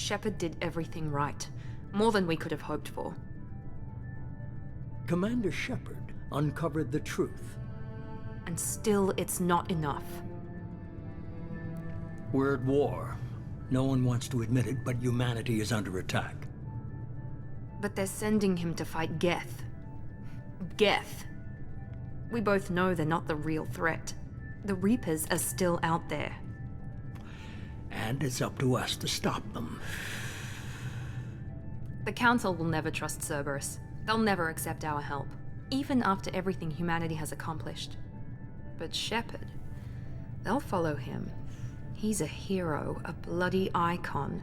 Shepard did everything right. More than we could have hoped for. Commander Shepard uncovered the truth. And still, it's not enough. We're at war. No one wants to admit it, but humanity is under attack. But they're sending him to fight Geth. Geth. We both know they're not the real threat. The Reapers are still out there. And it's up to us to stop them. The Council will never trust Cerberus. They'll never accept our help, even after everything humanity has accomplished. But Shepard, they'll follow him. He's a hero, a bloody icon.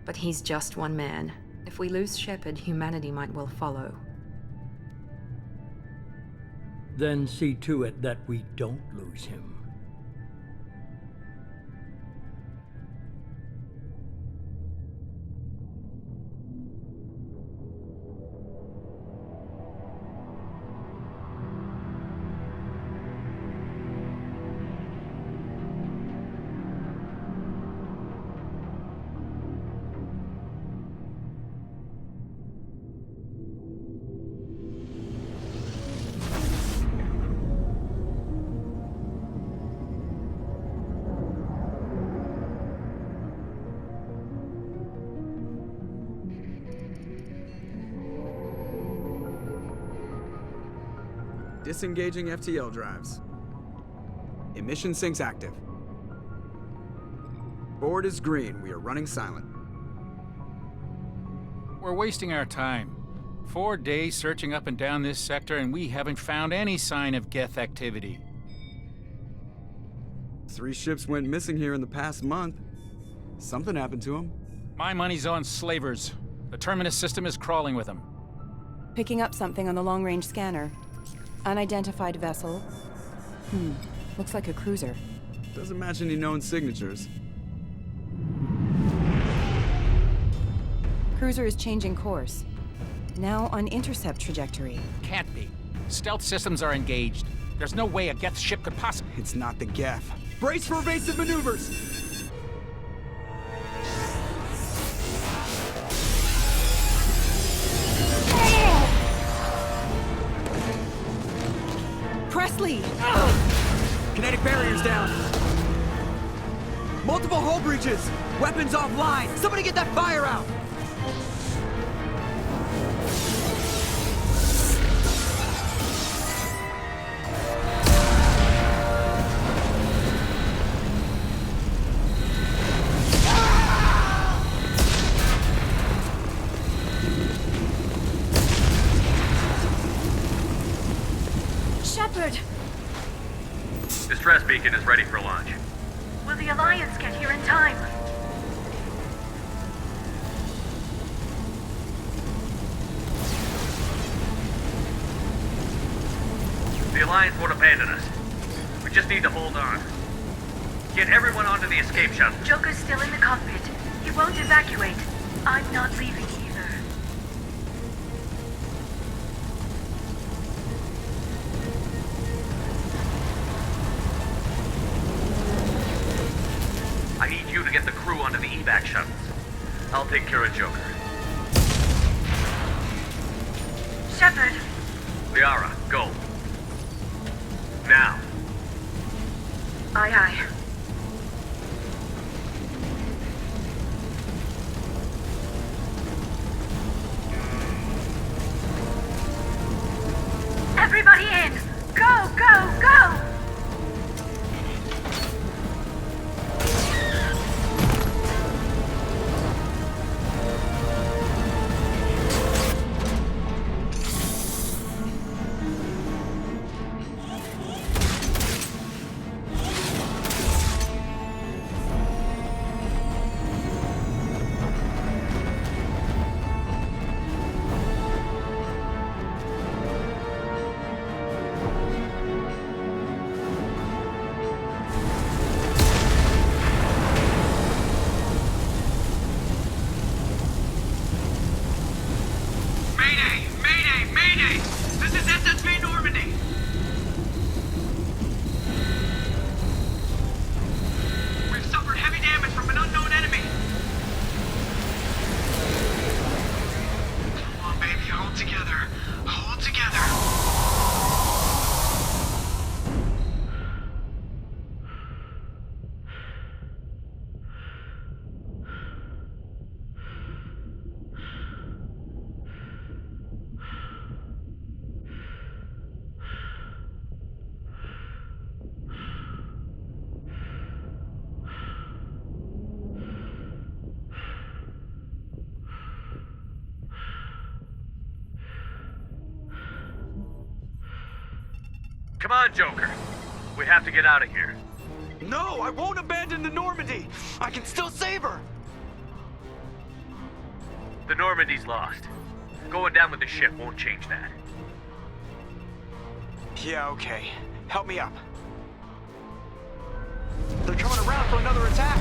But he's just one man. If we lose Shepard, humanity might well follow. Then see to it that we don't lose him. Disengaging FTL drives. Emission sinks active. Board is green. We are running silent. We're wasting our time. 4 days searching up and down this sector, and we haven't found any sign of Geth activity. 3 ships went missing here in the past month. Something happened to them. My money's on slavers. The Terminus system is crawling with them. Picking up something on the long-range scanner. Unidentified vessel. Looks like a cruiser. Doesn't match any known signatures. Cruiser is changing course. Now on intercept trajectory. Can't be. Stealth systems are engaged. There's no way a Geth ship could possibly... It's not the Geth. Brace for evasive maneuvers! Presley! Kinetic barriers down. Multiple hull breaches. Weapons offline. Somebody get that fire out. Shepard! Distress beacon is ready for launch. Will the Alliance get here in time? The Alliance won't abandon us. We just need to hold on. Get everyone onto the escape shuttle. Joker's still in the cockpit. He won't evacuate. I'm not leaving either. I need you to get the crew onto the evac shuttles. I'll take care of Joker. Shepard! Liara, go. Now. Aye, aye. Everybody in! Go, go, go! Hold together. Hold together. Come on, Joker. We have to get out of here. No, I won't abandon the Normandy. I can still save her. The Normandy's lost. Going down with the ship won't change that. Yeah, okay. Help me up. They're coming around for another attack.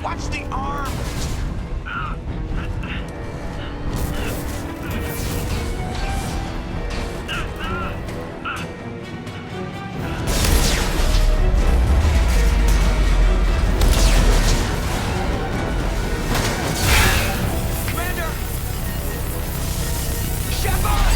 Watch the arm! Commander! Shepard!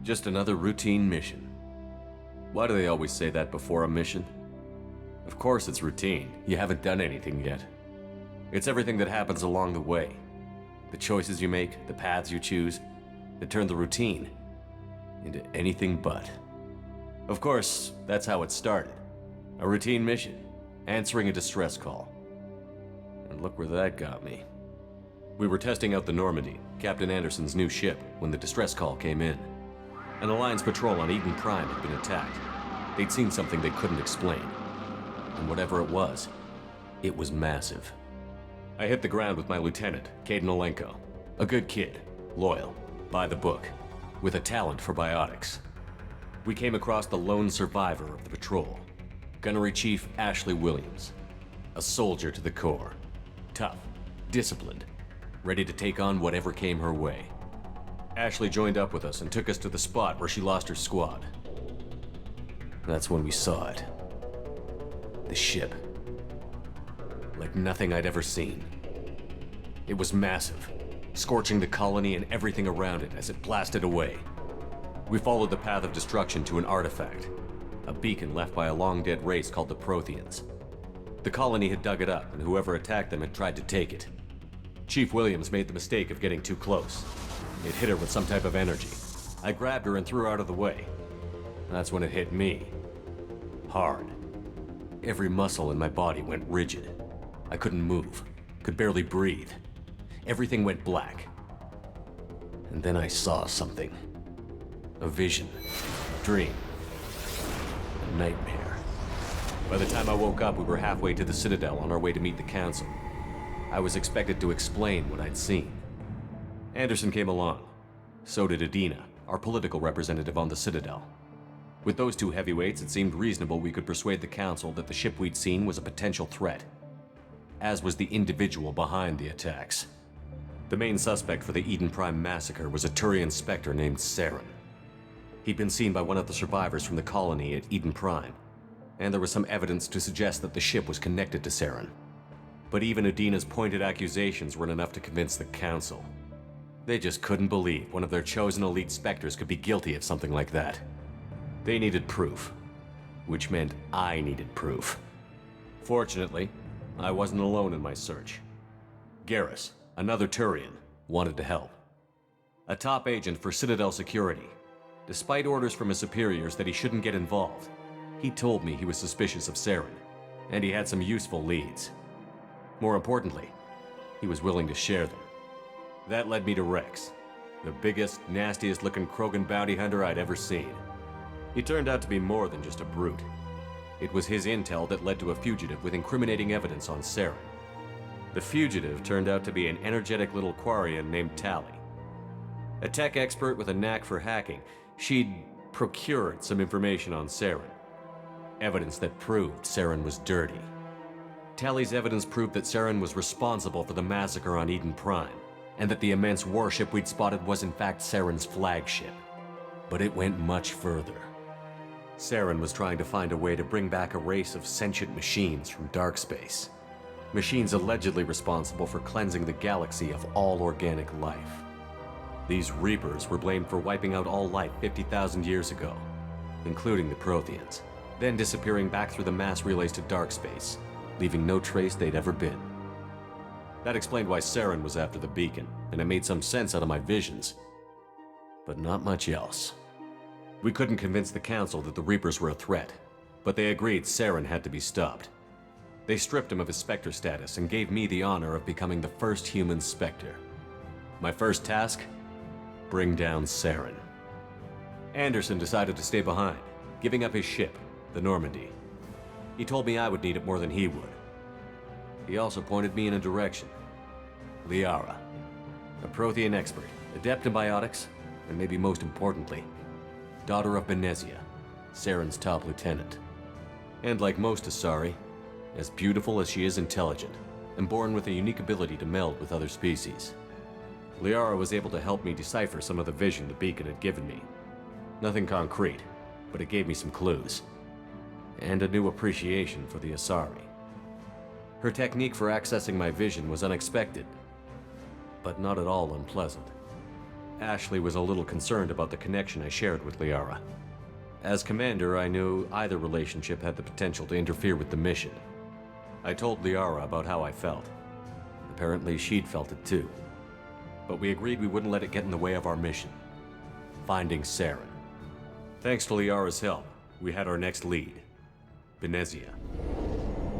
Just another routine mission. Why do they always say that before a mission? Of course it's routine. You haven't done anything yet. It's everything that happens along the way. The choices you make, the paths you choose, that turn the routine into anything but. Of course, that's how it started. A routine mission, answering a distress call. And look where that got me. We were testing out the Normandy, Captain Anderson's new ship, when the distress call came in. An Alliance patrol on Eden Prime had been attacked. They'd seen something they couldn't explain. And whatever it was massive. I hit the ground with my lieutenant, Caden Olenko. A good kid, loyal, by the book, with a talent for biotics. We came across the lone survivor of the patrol, Gunnery Chief Ashley Williams. A soldier to the core. Tough, disciplined, ready to take on whatever came her way. Ashley joined up with us and took us to the spot where she lost her squad. That's when we saw it. The ship. Like nothing I'd ever seen. It was massive, scorching the colony and everything around it as it blasted away. We followed the path of destruction to an artifact, a beacon left by a long-dead race called the Protheans. The colony had dug it up, and whoever attacked them had tried to take it. Chief Williams made the mistake of getting too close. It hit her with some type of energy. I grabbed her and threw her out of the way. That's when it hit me. Hard. Every muscle in my body went rigid. I couldn't move, could barely breathe. Everything went black. And then I saw something. A vision, a dream, a nightmare. By the time I woke up, we were halfway to the Citadel on our way to meet the Council. I was expected to explain what I'd seen. Anderson came along. So did Adina, our political representative on the Citadel. With those two heavyweights, it seemed reasonable we could persuade the Council that the ship we'd seen was a potential threat, as was the individual behind the attacks. The main suspect for the Eden Prime massacre was a Turian Spectre named Saren. He'd been seen by one of the survivors from the colony at Eden Prime, and there was some evidence to suggest that the ship was connected to Saren. But even Adina's pointed accusations weren't enough to convince the Council. They just couldn't believe one of their chosen elite Spectres could be guilty of something like that. They needed proof, which meant I needed proof. Fortunately, I wasn't alone in my search. Garrus, another Turian, wanted to help. A top agent for Citadel Security. Despite orders from his superiors that he shouldn't get involved, he told me he was suspicious of Saren, and he had some useful leads. More importantly, he was willing to share them. That led me to Rex, the biggest, nastiest-looking Krogan bounty hunter I'd ever seen. He turned out to be more than just a brute. It was his intel that led to a fugitive with incriminating evidence on Saren. The fugitive turned out to be an energetic little Quarian named Tali. A tech expert with a knack for hacking, she'd procured some information on Saren. Evidence that proved Saren was dirty. Tali's evidence proved that Saren was responsible for the massacre on Eden Prime, and that the immense warship we'd spotted was in fact Saren's flagship. But it went much further. Saren was trying to find a way to bring back a race of sentient machines from dark space. Machines allegedly responsible for cleansing the galaxy of all organic life. These Reapers were blamed for wiping out all life 50,000 years ago, including the Protheans, then disappearing back through the mass relays to dark space, leaving no trace they'd ever been. That explained why Saren was after the beacon, and it made some sense out of my visions. But not much else. We couldn't convince the Council that the Reapers were a threat, but they agreed Saren had to be stopped. They stripped him of his Spectre status and gave me the honor of becoming the first human Spectre. My first task? Bring down Saren. Anderson decided to stay behind, giving up his ship, the Normandy. He told me I would need it more than he would. He also pointed me in a direction. Liara, a Prothean expert, adept in biotics, and maybe most importantly, daughter of Benezia, Saren's top lieutenant. And like most Asari, as beautiful as she is intelligent, and born with a unique ability to meld with other species. Liara was able to help me decipher some of the vision the beacon had given me. Nothing concrete, but it gave me some clues. And a new appreciation for the Asari. Her technique for accessing my vision was unexpected, but not at all unpleasant. Ashley was a little concerned about the connection I shared with Liara. As commander, I knew either relationship had the potential to interfere with the mission. I told Liara about how I felt. Apparently, she'd felt it too. But we agreed we wouldn't let it get in the way of our mission. Finding Saren. Thanks to Liara's help, we had our next lead. Benezia.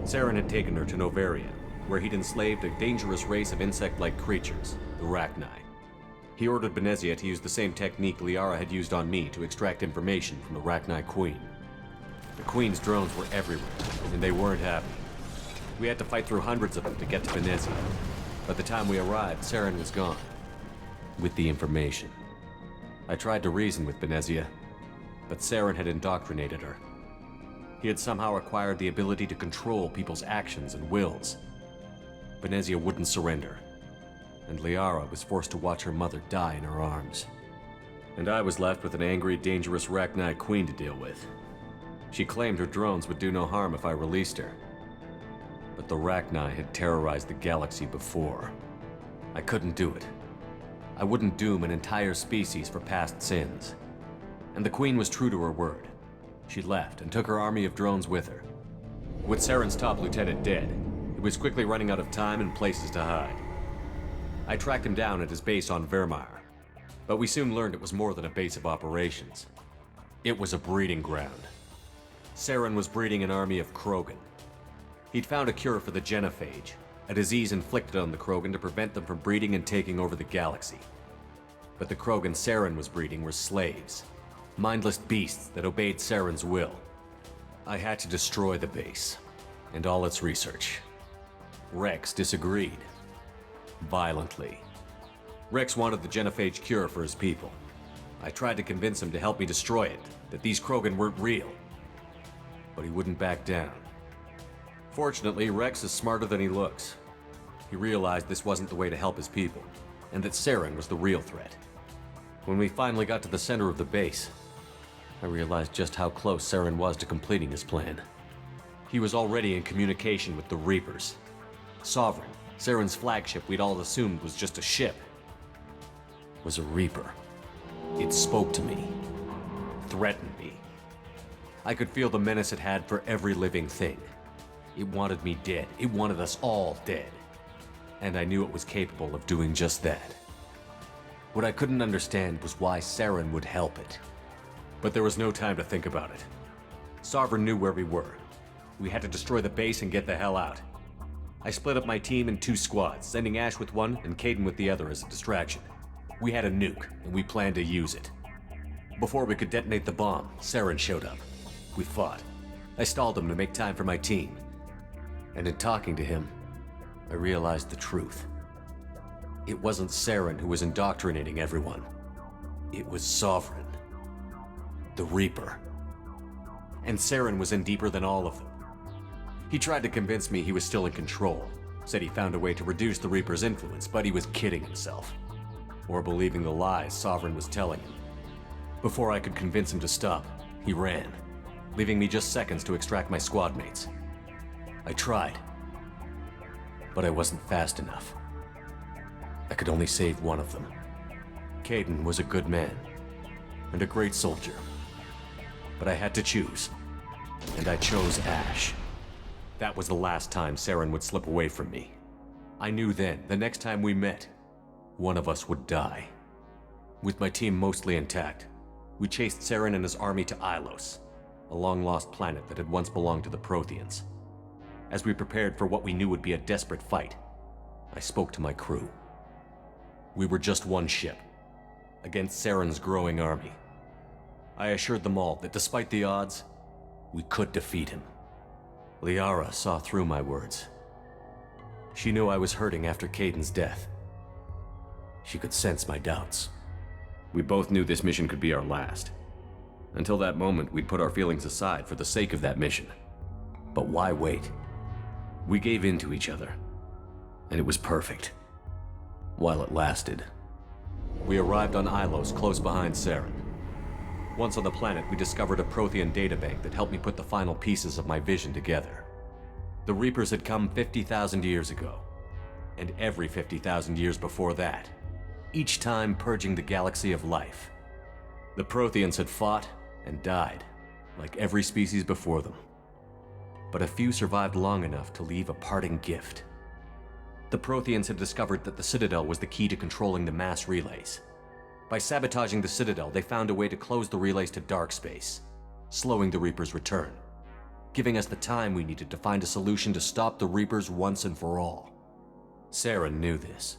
Saren had taken her to Novaria, where he'd enslaved a dangerous race of insect-like creatures, the Rachni. He ordered Benezia to use the same technique Liara had used on me to extract information from the Rachni Queen. The Queen's drones were everywhere, and they weren't happy. We had to fight through hundreds of them to get to Benezia. By the time we arrived, Saren was gone. With the information. I tried to reason with Benezia, but Saren had indoctrinated her. He had somehow acquired the ability to control people's actions and wills. Benezia wouldn't surrender, and Liara was forced to watch her mother die in her arms. And I was left with an angry, dangerous Rachni Queen to deal with. She claimed her drones would do no harm if I released her. But the Rachni had terrorized the galaxy before. I couldn't do it. I wouldn't doom an entire species for past sins. And the Queen was true to her word. She left and took her army of drones with her. With Saren's top lieutenant dead, it was quickly running out of time and places to hide. I tracked him down at his base on Vermeer, but we soon learned it was more than a base of operations. It was a breeding ground. Saren was breeding an army of Krogan. He'd found a cure for the genophage, a disease inflicted on the Krogan to prevent them from breeding and taking over the galaxy. But the Krogan Saren was breeding were slaves, mindless beasts that obeyed Saren's will. I had to destroy the base and all its research. Rex disagreed. Violently. Rex wanted the genophage cure for his people. I tried to convince him to help me destroy it, that these Krogan weren't real. But he wouldn't back down. Fortunately, Rex is smarter than he looks. He realized this wasn't the way to help his people, and that Saren was the real threat. When we finally got to the center of the base, I realized just how close Saren was to completing his plan. He was already in communication with the Reapers. Sovereign, Saren's flagship we'd all assumed was just a ship, was a Reaper. It spoke to me, threatened me. I could feel the menace it had for every living thing. It wanted me dead. It wanted us all dead. And I knew it was capable of doing just that. What I couldn't understand was why Saren would help it. But there was no time to think about it. Sovereign knew where we were. We had to destroy the base and get the hell out. I split up my team in 2 squads, sending Ash with one and Kaidan with the other as a distraction. We had a nuke, and we planned to use it. Before we could detonate the bomb, Saren showed up. We fought. I stalled him to make time for my team. And in talking to him, I realized the truth. It wasn't Saren who was indoctrinating everyone. It was Sovereign. The Reaper. And Saren was in deeper than all of them. He tried to convince me he was still in control. Said he found a way to reduce the Reaper's influence, but he was kidding himself. Or believing the lies Sovereign was telling him. Before I could convince him to stop, he ran, leaving me just seconds to extract my squad mates. I tried, but I wasn't fast enough. I could only save one of them. Kaidan was a good man, and a great soldier. But I had to choose, and I chose Ash. That was the last time Saren would slip away from me. I knew then, the next time we met, one of us would die. With my team mostly intact, we chased Saren and his army to Ilos, a long-lost planet that had once belonged to the Protheans. As we prepared for what we knew would be a desperate fight, I spoke to my crew. We were just one ship, against Saren's growing army. I assured them all that despite the odds, we could defeat him. Liara saw through my words. She knew I was hurting after Kaidan's death. She could sense my doubts. We both knew this mission could be our last. Until that moment, we'd put our feelings aside for the sake of that mission. But why wait? We gave in to each other, and it was perfect. While it lasted. We arrived on Ilos close behind Saren. Once on the planet, we discovered a Prothean databank that helped me put the final pieces of my vision together. The Reapers had come 50,000 years ago, and every 50,000 years before that, each time purging the galaxy of life. The Protheans had fought and died, like every species before them. But a few survived long enough to leave a parting gift. The Protheans had discovered that the Citadel was the key to controlling the mass relays. By sabotaging the Citadel, they found a way to close the relays to dark space, slowing the Reapers' return, giving us the time we needed to find a solution to stop the Reapers once and for all. Saren knew this.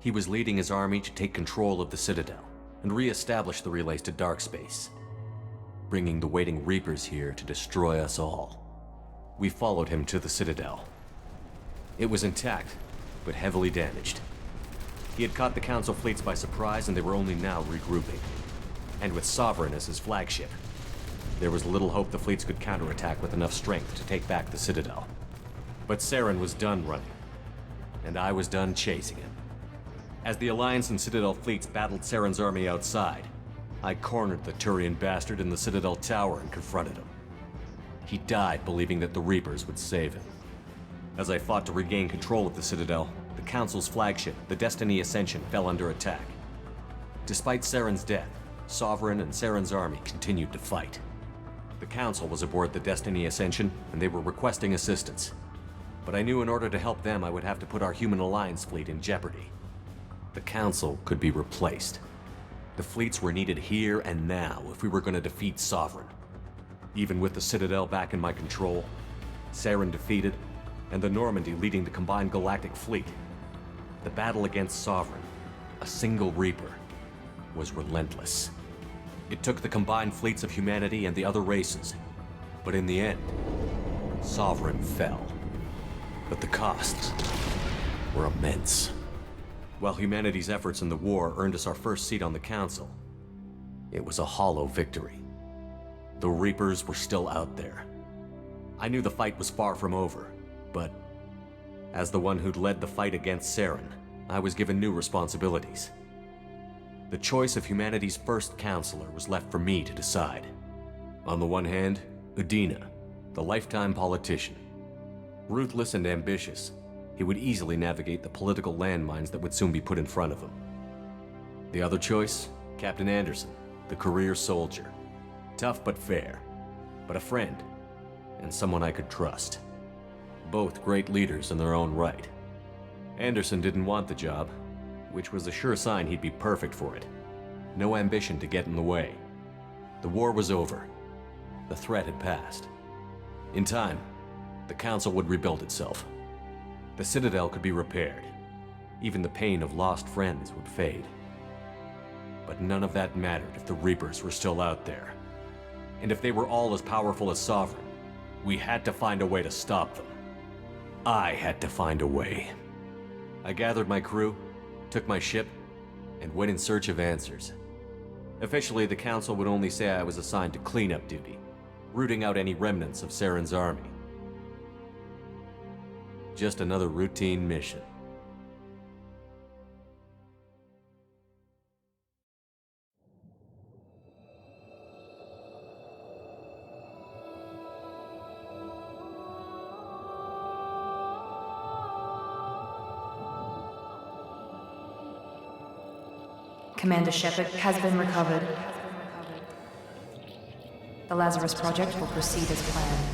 He was leading his army to take control of the Citadel and re-establish the relays to dark space, bringing the waiting Reapers here to destroy us all. We followed him to the Citadel. It was intact, but heavily damaged. He had caught the Council fleets by surprise, and they were only now regrouping. And with Sovereign as his flagship, there was little hope the fleets could counterattack with enough strength to take back the Citadel. But Saren was done running, and I was done chasing him. As the Alliance and Citadel fleets battled Saren's army outside, I cornered the Turian bastard in the Citadel tower and confronted him. He died believing that the Reapers would save him. As I fought to regain control of the Citadel, the Council's flagship, the Destiny Ascension, fell under attack. Despite Saren's death, Sovereign and Saren's army continued to fight. The Council was aboard the Destiny Ascension, and they were requesting assistance. But I knew in order to help them, I would have to put our Human Alliance fleet in jeopardy. The Council could be replaced. The fleets were needed here and now if we were going to defeat Sovereign. Even with the Citadel back in my control, Saren defeated, and the Normandy leading the combined galactic fleet, the battle against Sovereign, a single Reaper, was relentless. It took the combined fleets of humanity and the other races, But in the end, Sovereign fell. But the costs were immense. While humanity's efforts in the war earned us our first seat on the Council, it was a hollow victory. The Reapers were still out there. I knew the fight was far from over, but as the one who'd led the fight against Saren, I was given new responsibilities. The choice of humanity's first counselor was left for me to decide. On the one hand, Udina, the lifetime politician. Ruthless and ambitious, he would easily navigate the political landmines that would soon be put in front of him. The other choice, Captain Anderson, the career soldier. Tough but fair, but a friend, and someone I could trust. Both great leaders in their own right. Anderson didn't want the job, which was a sure sign he'd be perfect for it. No ambition to get in the way. The war was over. The threat had passed. In time, the Council would rebuild itself. The Citadel could be repaired. Even the pain of lost friends would fade. But none of that mattered if the Reapers were still out there. And if they were all as powerful as Sovereign, we had to find a way to stop them. I had to find a way. I gathered my crew, took my ship, and went in search of answers. Officially, the Council would only say I was assigned to cleanup duty, rooting out any remnants of Saren's army. Just another routine mission. Commander Shepard has been recovered. The Lazarus Project will proceed as planned.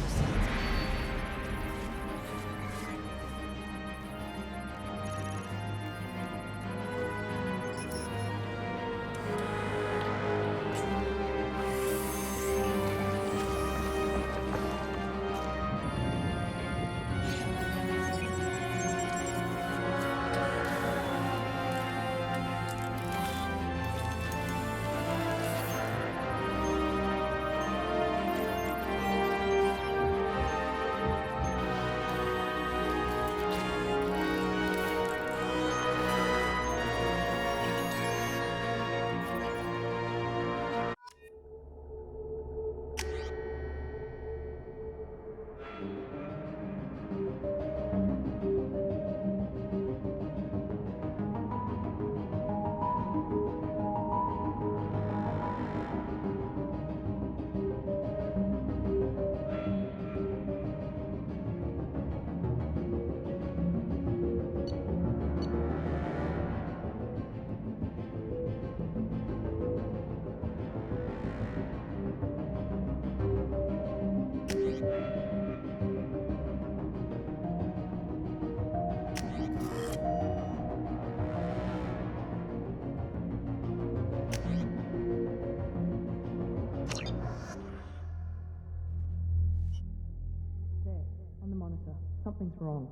Something's wrong.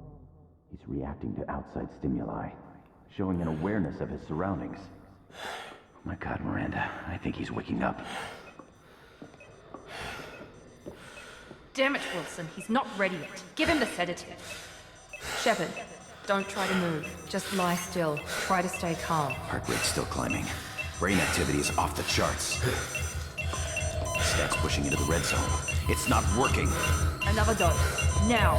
He's reacting to outside stimuli, showing an awareness of his surroundings. Oh my God, Miranda, I think he's waking up. Damn it, Wilson, he's not ready yet. Give him the sedative. Shepard, don't try to move. Just lie still. Try to stay calm. Heart rate's still climbing. Brain activity is off the charts. Stats pushing into the red zone. It's not working. Another dose. Now.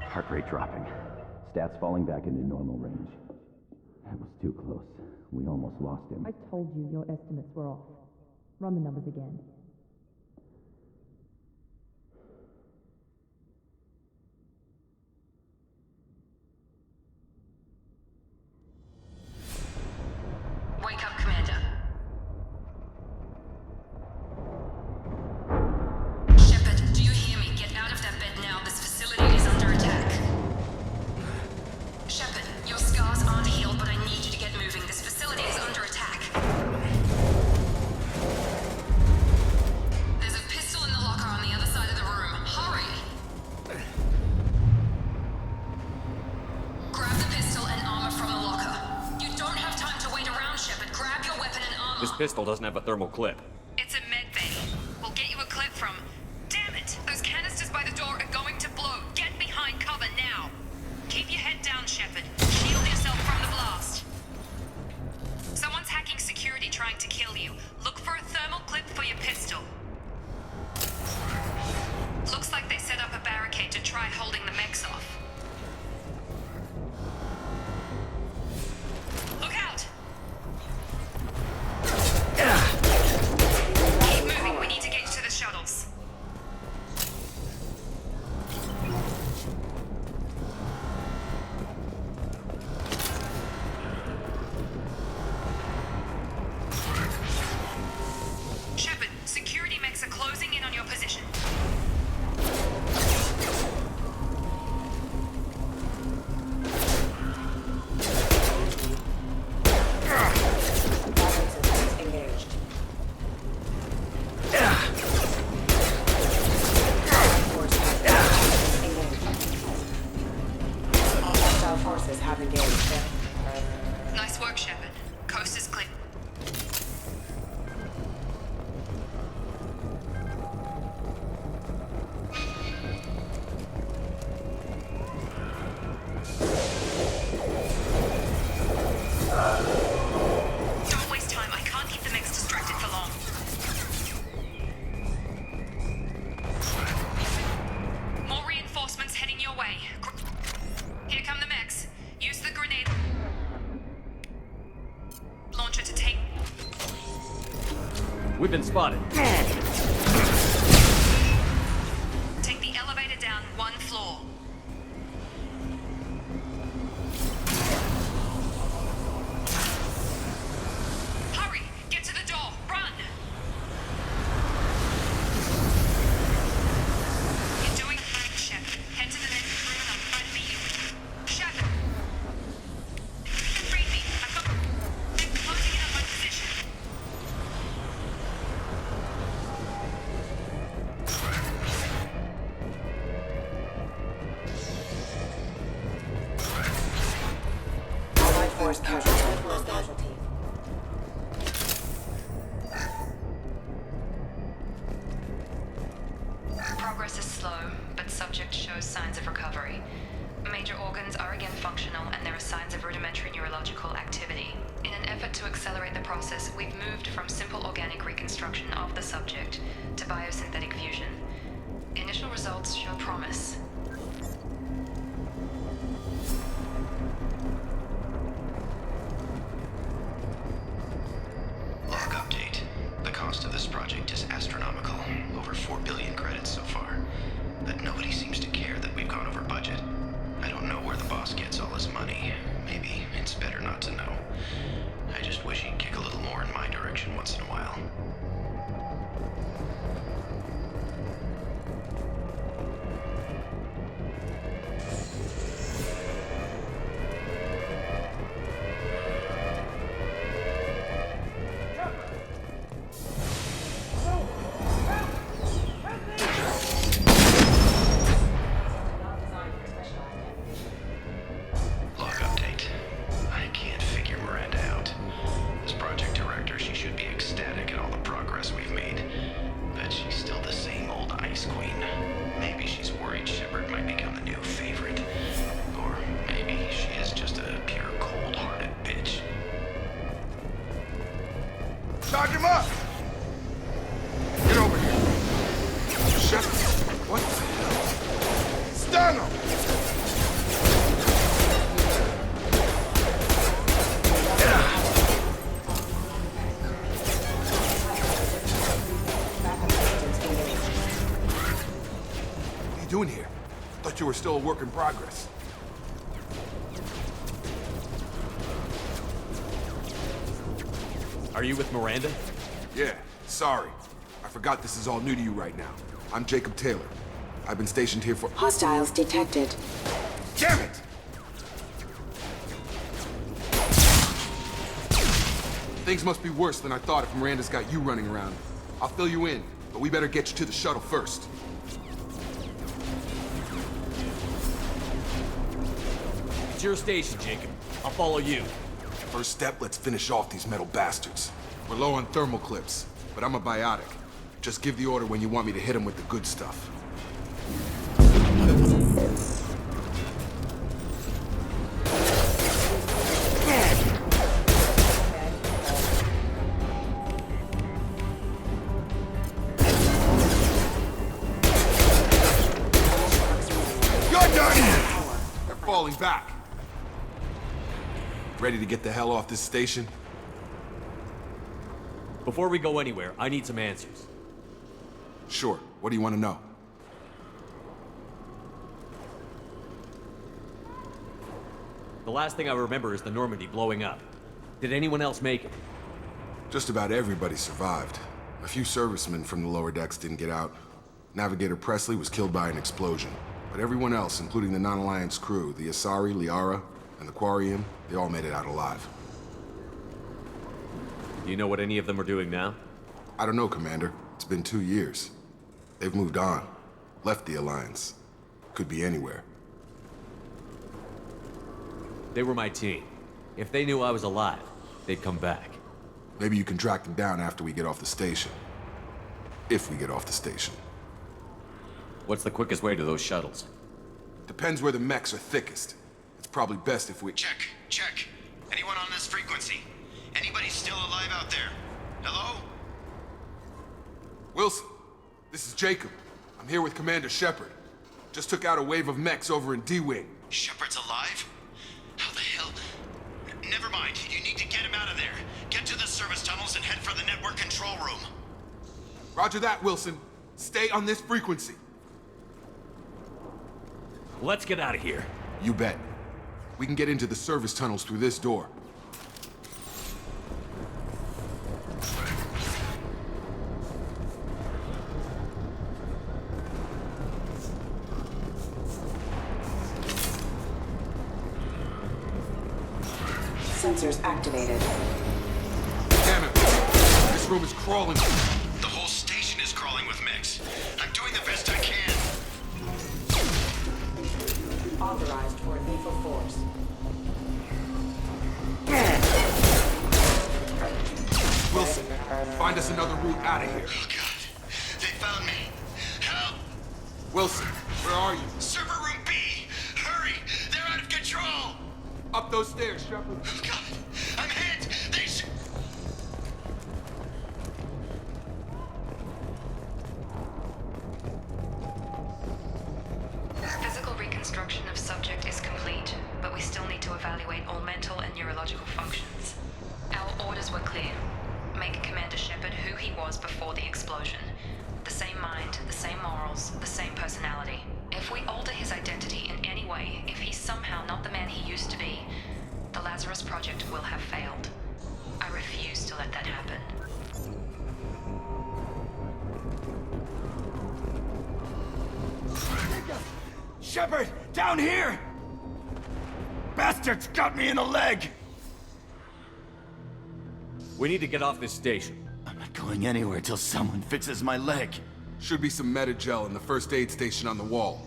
Heart rate dropping. Stats falling back into normal range. That was too close. We almost lost him. I told you your estimates were off. Run the numbers again. Wake up, Commander. Shepard, do you hear me? Get out of that bed now. This facility is under attack. Shepard, your scars aren't healed, but I need you to get moving. This facility is under attack. There's a pistol in the locker on the other side of the room. Hurry! Grab the pistol and armor from the locker. You don't have time to wait around, Shepard. Grab your weapon and armor. This pistol doesn't have a thermal clip. fled from. Damn it! Those canisters by the door are going to blow. Get behind cover now. Keep your head down, Shepard. Shield yourself from the blast. Someone's hacking security trying to kill you. Look for a thermal clip for your pistol. Looks like they set up a barricade to try holding the mechs off. Look out! Keep moving, we need to get to the shuttles. Shepard, security mechs are closing in on your position. Nice work, Shepard. Coast is clear. Don't waste time. I can't keep the mechs distracted for long. More reinforcements heading your way. Here come the mechs. Use the grenade launcher to take. We've been spotted. Take the elevator down one floor. Hurry! Get to the door! Run! You're doing fine, Shep. Head to the next room and I'll try to meet you. Shep! Read me. I've got... They're closing in on my position. Allied force casualty. Progress is slow, but subject shows signs of recovery. Major organs are again functional, and there are signs of rudimentary neurological activity. In an effort to accelerate the process, we've moved from simple organic reconstruction of the subject to biosynthetic fusion. Initial results show promise. Log update. The cost of this project is astronomical. Over 4 billion credits so far. But nobody seems to care that we've gone over budget. I don't know where the boss gets all his money. Maybe it's better not to know. I just wish he'd kick a little more in my direction once in a while. Log update. I can't figure Miranda out. As project director, she should be ecstatic at all the progress we've made. But she's still the same old ice queen. Maybe she's worried Shepard might become the new favorite. Or maybe she is just a pure cold-hearted bitch. Charge him up! Get over here. Shepard, what the hell? Stun him! What are you doing here? Thought you were still a work in progress. Are you with Miranda? Yeah, sorry. I forgot this is all new to you right now. I'm Jacob Taylor. I've been stationed here for... Hostiles detected. Damn it! Things must be worse than I thought if Miranda's got you running around. I'll fill you in, but we better get you to the shuttle first. It's your station, Jacob. I'll follow you. First step, let's finish off these metal bastards. We're low on thermal clips, but I'm a biotic. Just give the order when you want me to hit him with the good stuff. Falling back. Ready to get the hell off this station? Before we go anywhere, I need some answers. Sure. What do you want to know? The last thing I remember is the Normandy blowing up. Did anyone else make it? Just about everybody survived. A few servicemen from the lower decks didn't get out. Navigator Presley was killed by an explosion. But everyone else, including the non-Alliance crew, the Asari, Liara, and the Quarian, they all made it out alive. Do you know what any of them are doing now? I don't know, Commander. It's been 2 years. They've moved on. Left the Alliance. Could be anywhere. They were my team. If they knew I was alive, they'd come back. Maybe you can track them down after we get off the station. If we get off the station. What's the quickest way to those shuttles? Depends where the mechs are thickest. It's probably best if we... Check. Anyone on this frequency? Anybody still alive out there? Hello? Wilson, this is Jacob. I'm here with Commander Shepard. Just took out a wave of mechs over in D-Wing. Shepard's alive? How the hell? Never mind. You need to get him out of there. Get to the service tunnels and head for the network control room. Roger that, Wilson. Stay on this frequency. Let's get out of here. You bet. We can get into the service tunnels through this door. Sensors activated. Damn it! This room is crawling. The whole station is crawling with mechs. I'm doing the best I can. Authorized for lethal force. Wilson, find us another route out of here. Oh God, they found me. Help! Wilson, where are you? Server room B! Hurry! They're out of control! Up those stairs, Shepard. Oh God, I'm hit! They should... Physical reconstruction of subject is complete, but we still need to evaluate all mental and neurological functions. Our orders were clear. Make Commander Shepard who he was before the explosion. The same mind, the same morals, the same personality. If we alter his identity in any way, if he's somehow not the man he used to be, the Lazarus Project will have failed. I refuse to let that happen. Shepard, down here! Bastards got me in the leg! We need to get off this station. I'm not going anywhere till someone fixes my leg. Should be some Metagel in the first aid station on the wall.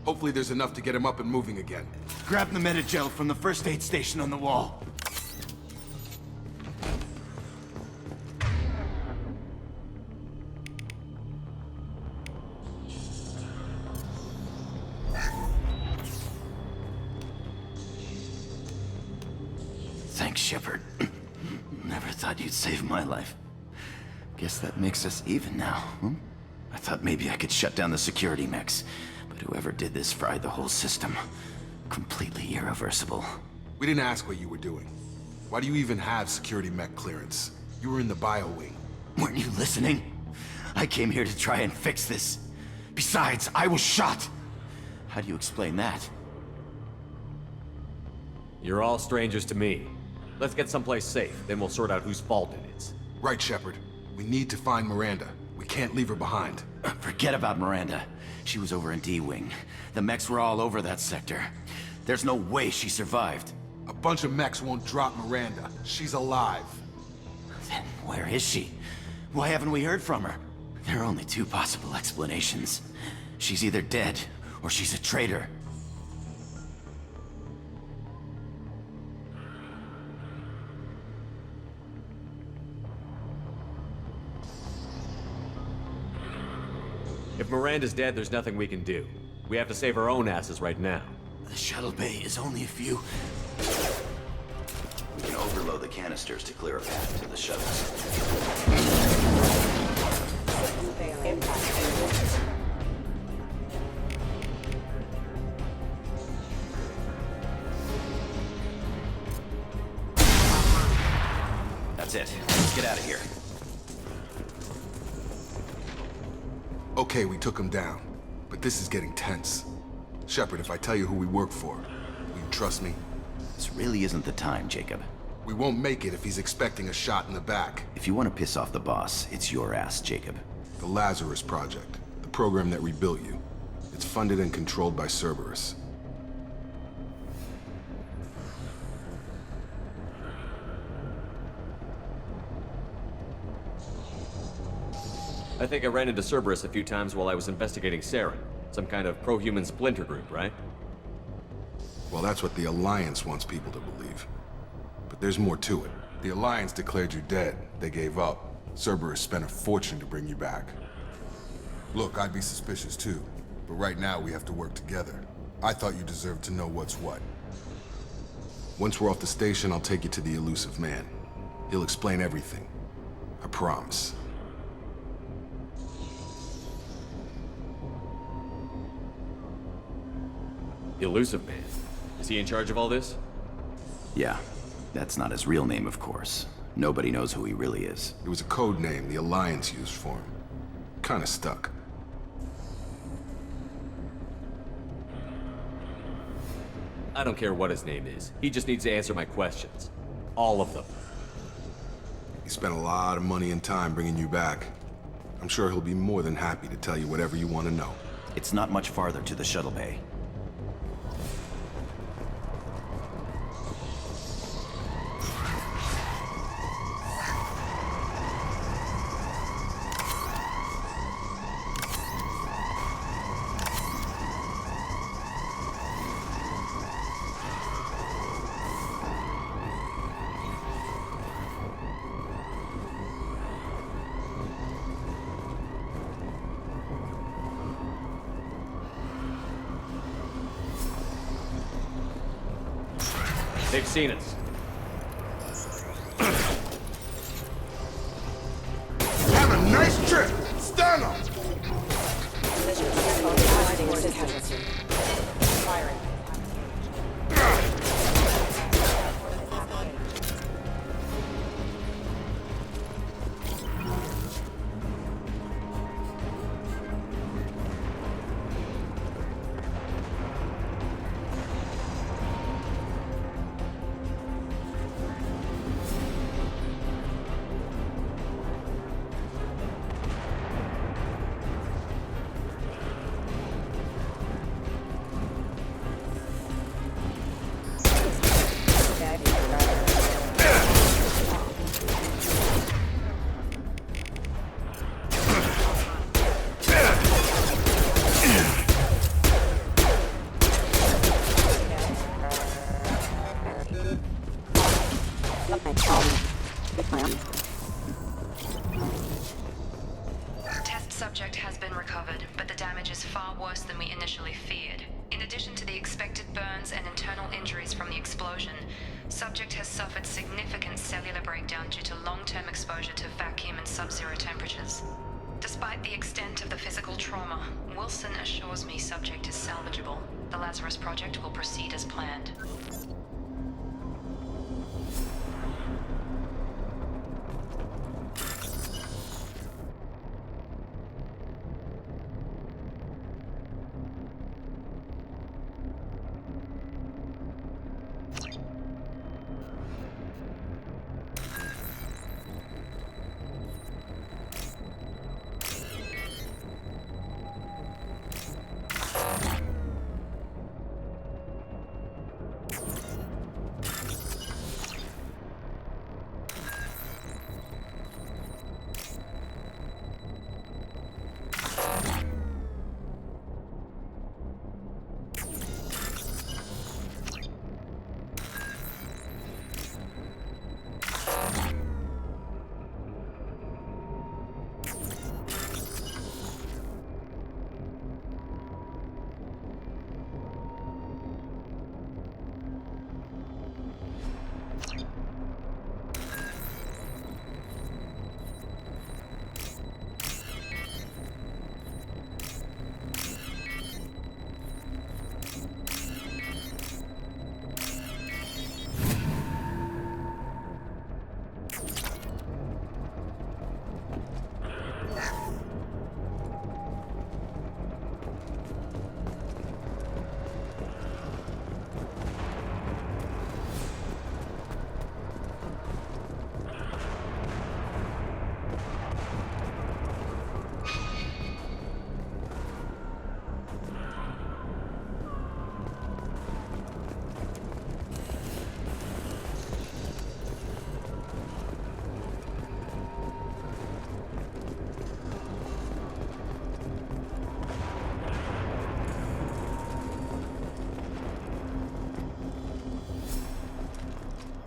Hopefully there's enough to get him up and moving again. Grab the Metagel from the first aid station on the wall. Thanks, Shepard. Never thought you'd save my life. Guess that makes us even now, hmm? I thought maybe I could shut down the security mechs, but whoever did this fried the whole system. Completely irreversible. We didn't ask what you were doing. Why do you even have security mech clearance? You were in the bio wing. Weren't you listening? I came here to try and fix this. Besides, I was shot. How do you explain that? You're all strangers to me. Let's get someplace safe, then we'll sort out whose fault it is. Right, Shepard. We need to find Miranda. We can't leave her behind. Forget about Miranda. She was over in D-Wing. The mechs were all over that sector. There's no way she survived. A bunch of mechs won't drop Miranda. She's alive. Then where is she? Why haven't we heard from her? There are only two possible explanations. She's either dead, or she's a traitor. If Miranda's dead, there's nothing we can do. We have to save our own asses right now. The shuttle bay is only a few. We can overload the canisters to clear a path to the shuttles. That's it. Let's get out of here. Okay, we took him down. But this is getting tense. Shepard, if I tell you who we work for, will you trust me? This really isn't the time, Jacob. We won't make it if he's expecting a shot in the back. If you want to piss off the boss, it's your ass, Jacob. The Lazarus Project, the program that rebuilt you. It's funded and controlled by Cerberus. I think I ran into Cerberus a few times while I was investigating Saren. Some kind of pro-human splinter group, right? Well, that's what the Alliance wants people to believe. But there's more to it. The Alliance declared you dead. They gave up. Cerberus spent a fortune to bring you back. Look, I'd be suspicious too. But right now, we have to work together. I thought you deserved to know what's what. Once we're off the station, I'll take you to the elusive man. He'll explain everything. I promise. The elusive man. Is he in charge of all this? Yeah. That's not his real name, of course. Nobody knows who he really is. It was a code name the Alliance used for him. Kinda stuck. I don't care what his name is. He just needs to answer my questions. All of them. He spent a lot of money and time bringing you back. I'm sure he'll be more than happy to tell you whatever you want to know. It's not much farther to the shuttle bay. They've seen us. Have a nice trip! Stand up! Test subject has been recovered, but the damage is far worse than we initially feared. In addition to the expected burns and internal injuries from the explosion, subject has suffered significant cellular breakdown due to long-term exposure to vacuum and sub-zero temperatures. Despite the extent of the physical trauma, Wilson assures me subject is salvageable. The Lazarus Project will proceed as planned.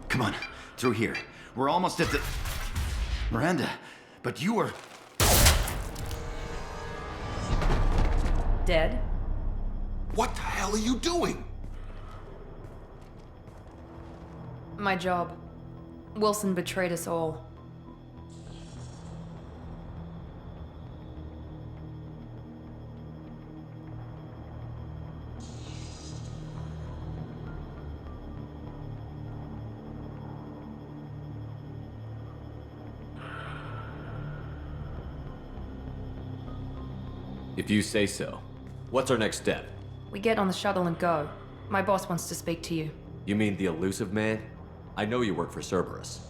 Come on, through here. We're almost at the... Miranda, but you were... Dead? What the hell are you doing? My job. Wilson betrayed us all. If you say so. What's our next step? We get on the shuttle and go. My boss wants to speak to you. You mean the elusive man? I know you work for Cerberus.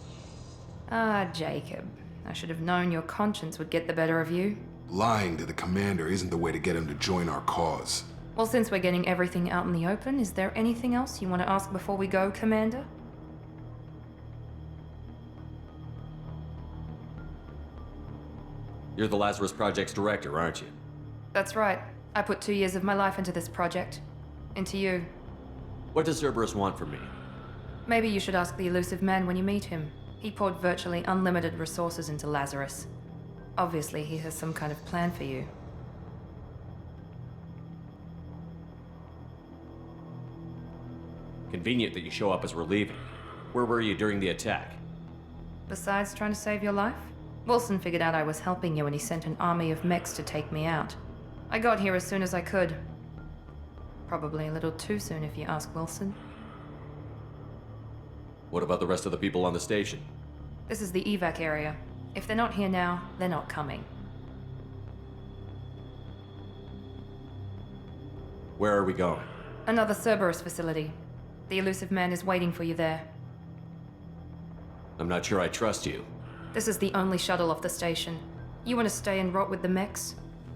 Ah, Jacob. I should have known your conscience would get the better of you. Lying to the commander isn't the way to get him to join our cause. Well, since we're getting everything out in the open, is there anything else you want to ask before we go, Commander? You're the Lazarus Project's director, aren't you? That's right. I put 2 years of my life into this project. Into you. What does Cerberus want from me? Maybe you should ask the elusive man when you meet him. He poured virtually unlimited resources into Lazarus. Obviously, he has some kind of plan for you. Convenient that you show up as we're leaving. Where were you during the attack? Besides trying to save your life? Wilson figured out I was helping you and he sent an army of mechs to take me out. I got here as soon as I could. Probably a little too soon if you ask Wilson. What about the rest of the people on the station? This is the evac area. If they're not here now, they're not coming. Where are we going? Another Cerberus facility. The elusive man is waiting for you there. I'm not sure I trust you. This is the only shuttle off the station. You want to stay and rot with the mechs?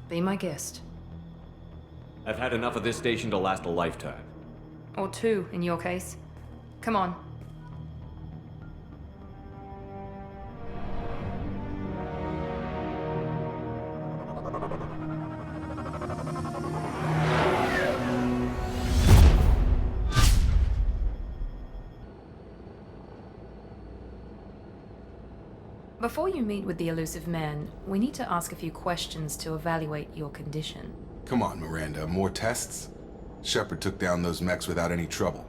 Be my guest. I've had enough of this station to last a lifetime. Or 2, in your case. Come on. Before you meet with the elusive man, we need to ask a few questions to evaluate your condition. Come on, Miranda, more tests? Shepard took down those mechs without any trouble.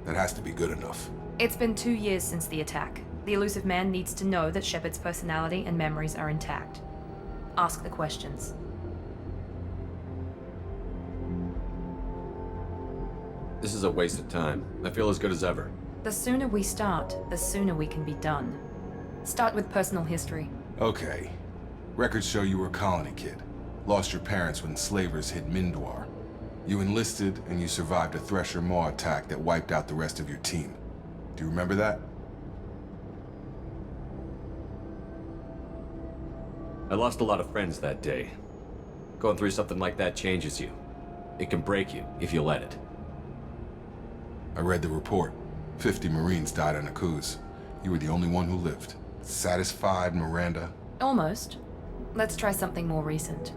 That has to be good enough. It's been 2 years since the attack. The elusive man needs to know that Shepard's personality and memories are intact. Ask the questions. This is a waste of time. I feel as good as ever. The sooner we start, the sooner we can be done. Start with personal history. Okay. Records show you were a colony kid. Lost your parents when slavers hit Mindwar. You enlisted and you survived a Thresher Maw attack that wiped out the rest of your team. Do you remember that? I lost a lot of friends that day. Going through something like that changes you. It can break you if you let it. I read the report. 50 Marines died on a cruise. You were the only one who lived. Satisfied, Miranda? Almost. Let's try something more recent.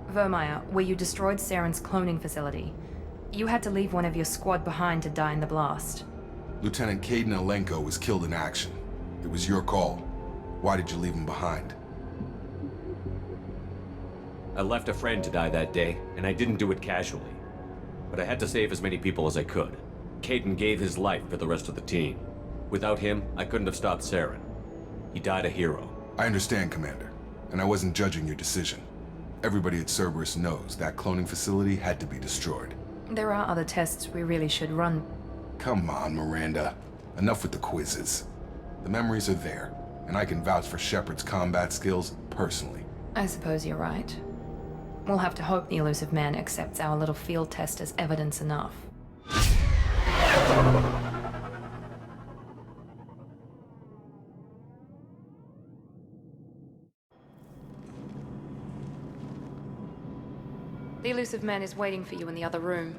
Vermeer, where you destroyed Saren's cloning facility. You had to leave one of your squad behind to die in the blast. Lieutenant Caden Alenko was killed in action. It was your call. Why did you leave him behind? I left a friend to die that day, and I didn't do it casually. But I had to save as many people as I could. Caden gave his life for the rest of the team. Without him, I couldn't have stopped Saren. He died a hero. I understand, Commander, and I wasn't judging your decision. Everybody at Cerberus knows that cloning facility had to be destroyed. There are other tests we really should run. Come on, Miranda. Enough with the quizzes. The memories are there, and I can vouch for Shepard's combat skills personally. I suppose you're right. We'll have to hope the elusive man accepts our little field test as evidence enough. The elusive man is waiting for you in the other room.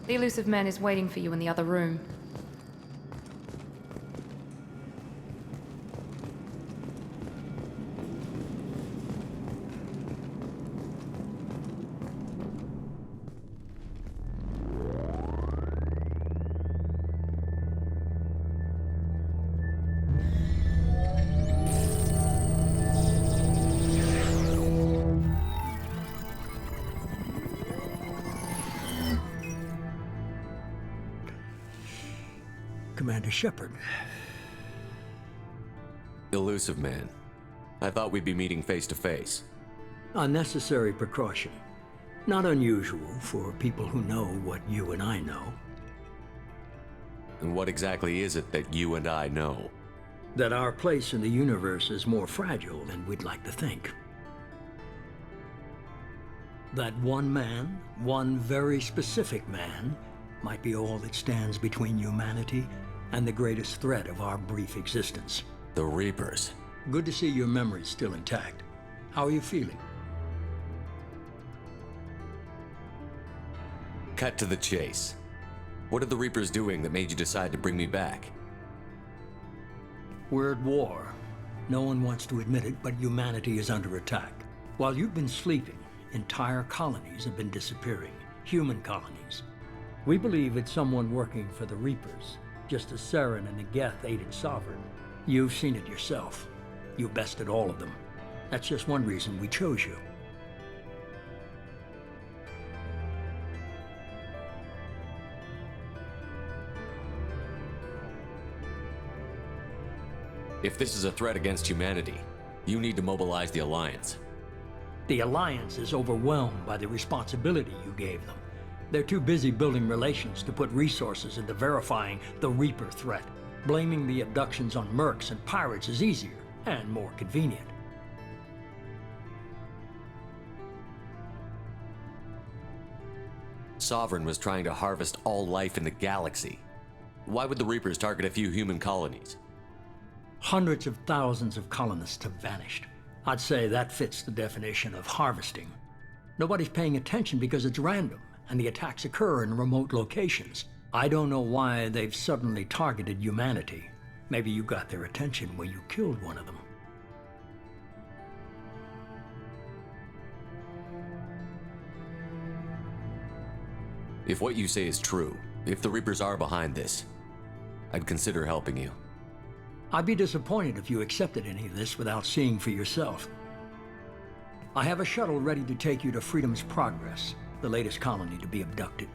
The elusive man is waiting for you in the other room. Commander Shepard. Elusive man. I thought we'd be meeting face to face. A necessary precaution. Not unusual for people who know what you and I know. And what exactly is it that you and I know? That our place in the universe is more fragile than we'd like to think. That one man, one very specific man, might be all that stands between humanity and the greatest threat of our brief existence. The Reapers. Good to see your memory's still intact. How are you feeling? Cut to the chase. What are the Reapers doing that made you decide to bring me back? We're at war. No one wants to admit it, but humanity is under attack. While you've been sleeping, entire colonies have been disappearing. Human colonies. We believe it's someone working for the Reapers, just as Saren and the Geth aided Sovereign. You've seen it yourself. You bested all of them. That's just one reason we chose you. If this is a threat against humanity, you need to mobilize the Alliance. The Alliance is overwhelmed by the responsibility you gave them. They're too busy building relations to put resources into verifying the Reaper threat. Blaming the abductions on mercs and pirates is easier and more convenient. Sovereign was trying to harvest all life in the galaxy. Why would the Reapers target a few human colonies? Hundreds of thousands of colonists have vanished. I'd say that fits the definition of harvesting. Nobody's paying attention because it's random, and the attacks occur in remote locations. I don't know why they've suddenly targeted humanity. Maybe you got their attention when you killed one of them. If what you say is true, if the Reapers are behind this, I'd consider helping you. I'd be disappointed if you accepted any of this without seeing for yourself. I have a shuttle ready to take you to Freedom's Progress, the latest colony to be abducted.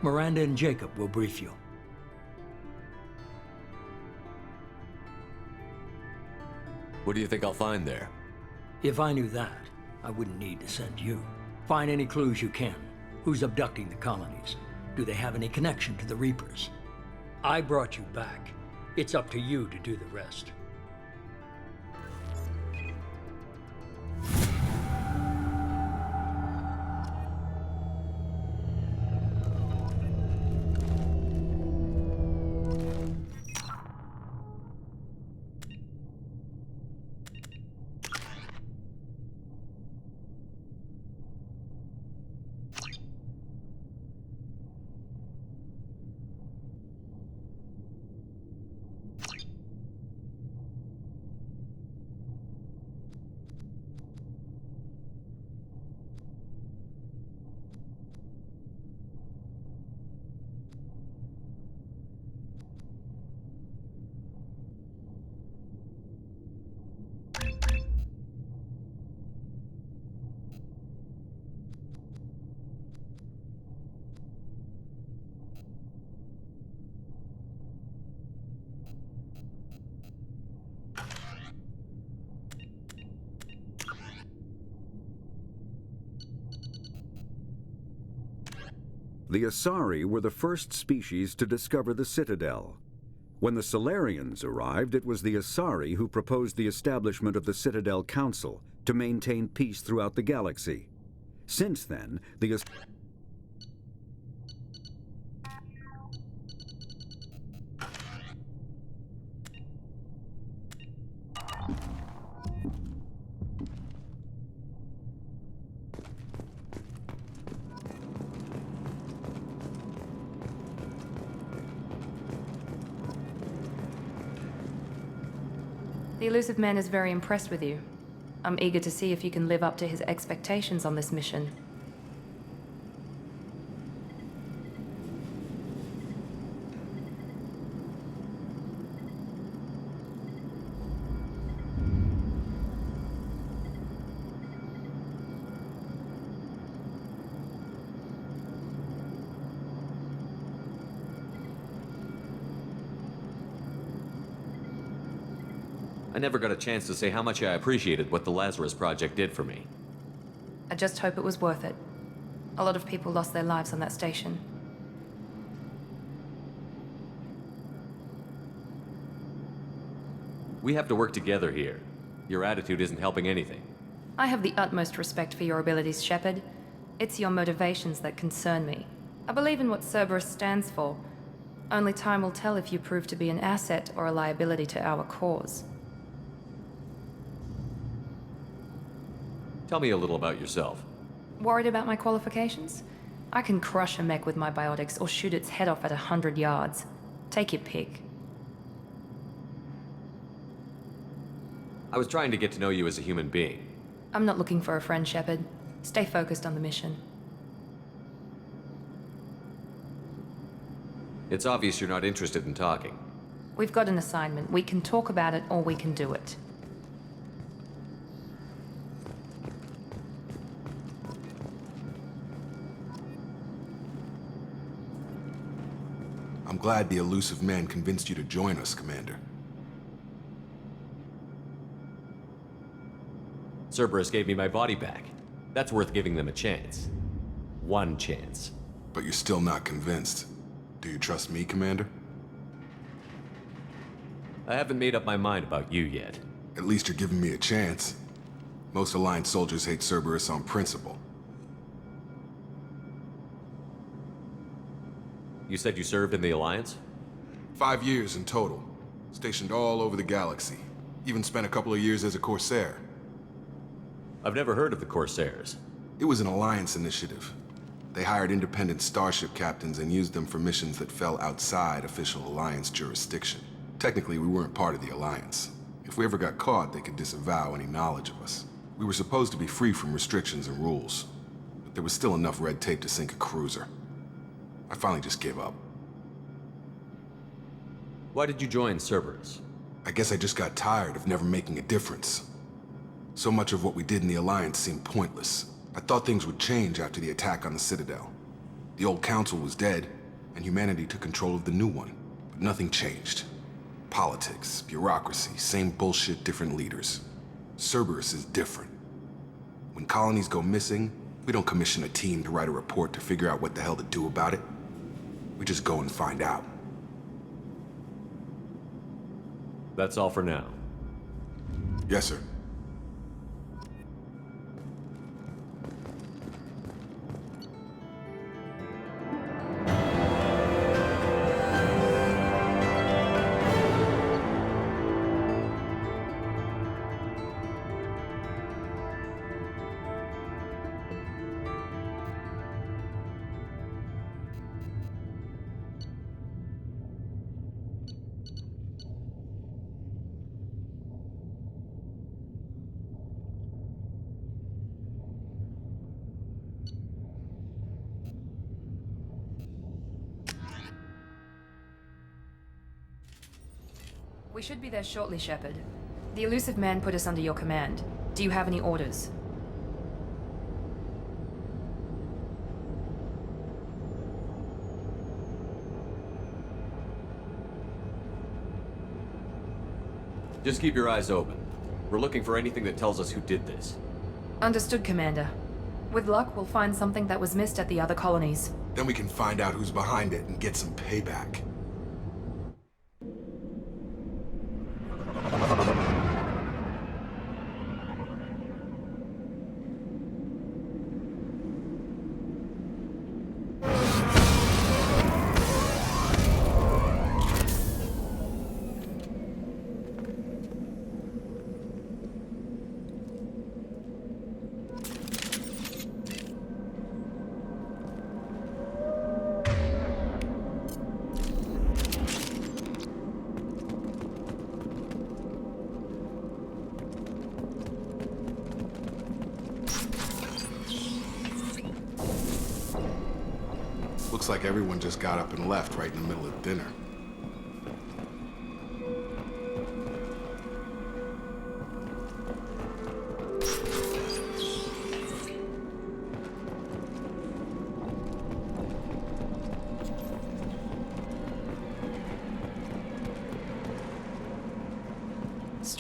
Miranda and Jacob will brief you. What do you think I'll find there? If I knew that, I wouldn't need to send you. Find any clues you can. Who's abducting the colonies? Do they have any connection to the Reapers? I brought you back. It's up to you to do the rest. The Asari were the first species to discover the Citadel. When the Solarians arrived, it was the Asari who proposed the establishment of the Citadel Council to maintain peace throughout the galaxy. Since then, the The elusive man is very impressed with you. I'm eager to see if you can live up to his expectations on this mission. never got a chance to say how much I appreciated what the Lazarus Project did for me. I just hope it was worth it. A lot of people lost their lives on that station. We have to work together here. Your attitude isn't helping anything. I have the utmost respect for your abilities, Shepard. It's your motivations that concern me. I believe in what Cerberus stands for. Only time will tell if you prove to be an asset or a liability to our cause. Tell me a little about yourself. Worried about my qualifications? I can crush a mech with my biotics or shoot its head off at 100 yards. Take your pick. I was trying to get to know you as a human being. I'm not looking for a friend, Shepard. Stay focused on the mission. It's obvious you're not interested in talking. We've got an assignment. We can talk about it or we can do it. I'm glad the elusive man convinced you to join us, Commander. Cerberus gave me my body back. That's worth giving them a chance. One chance. But you're still not convinced. Do you trust me, Commander? I haven't made up my mind about you yet. At least you're giving me a chance. Most Alliance soldiers hate Cerberus on principle. You said you served in the Alliance? 5 years in total. Stationed all over the galaxy. Even spent a couple of years as a Corsair. I've never heard of the Corsairs. It was an Alliance initiative. They hired independent starship captains and used them for missions that fell outside official Alliance jurisdiction. Technically, we weren't part of the Alliance. If we ever got caught, they could disavow any knowledge of us. We were supposed to be free from restrictions and rules, but there was still enough red tape to sink a cruiser. I finally just gave up. Why did you join Cerberus? I guess I just got tired of never making a difference. So much of what we did in the Alliance seemed pointless. I thought things would change after the attack on the Citadel. The old council was dead, and humanity took control of the new one. But nothing changed. Politics, bureaucracy, same bullshit, different leaders. Cerberus is different. When colonies go missing, we don't commission a team to write a report to figure out what the hell to do about it. We just go and find out. That's all for now. Yes, sir. We should be there shortly, Shepard. The elusive man put us under your command. Do you have any orders? Just keep your eyes open. We're looking for anything that tells us who did this. Understood, Commander. With luck, we'll find something that was missed at the other colonies. Then we can find out who's behind it and get some payback. Looks like everyone just got up and left right in the middle of dinner.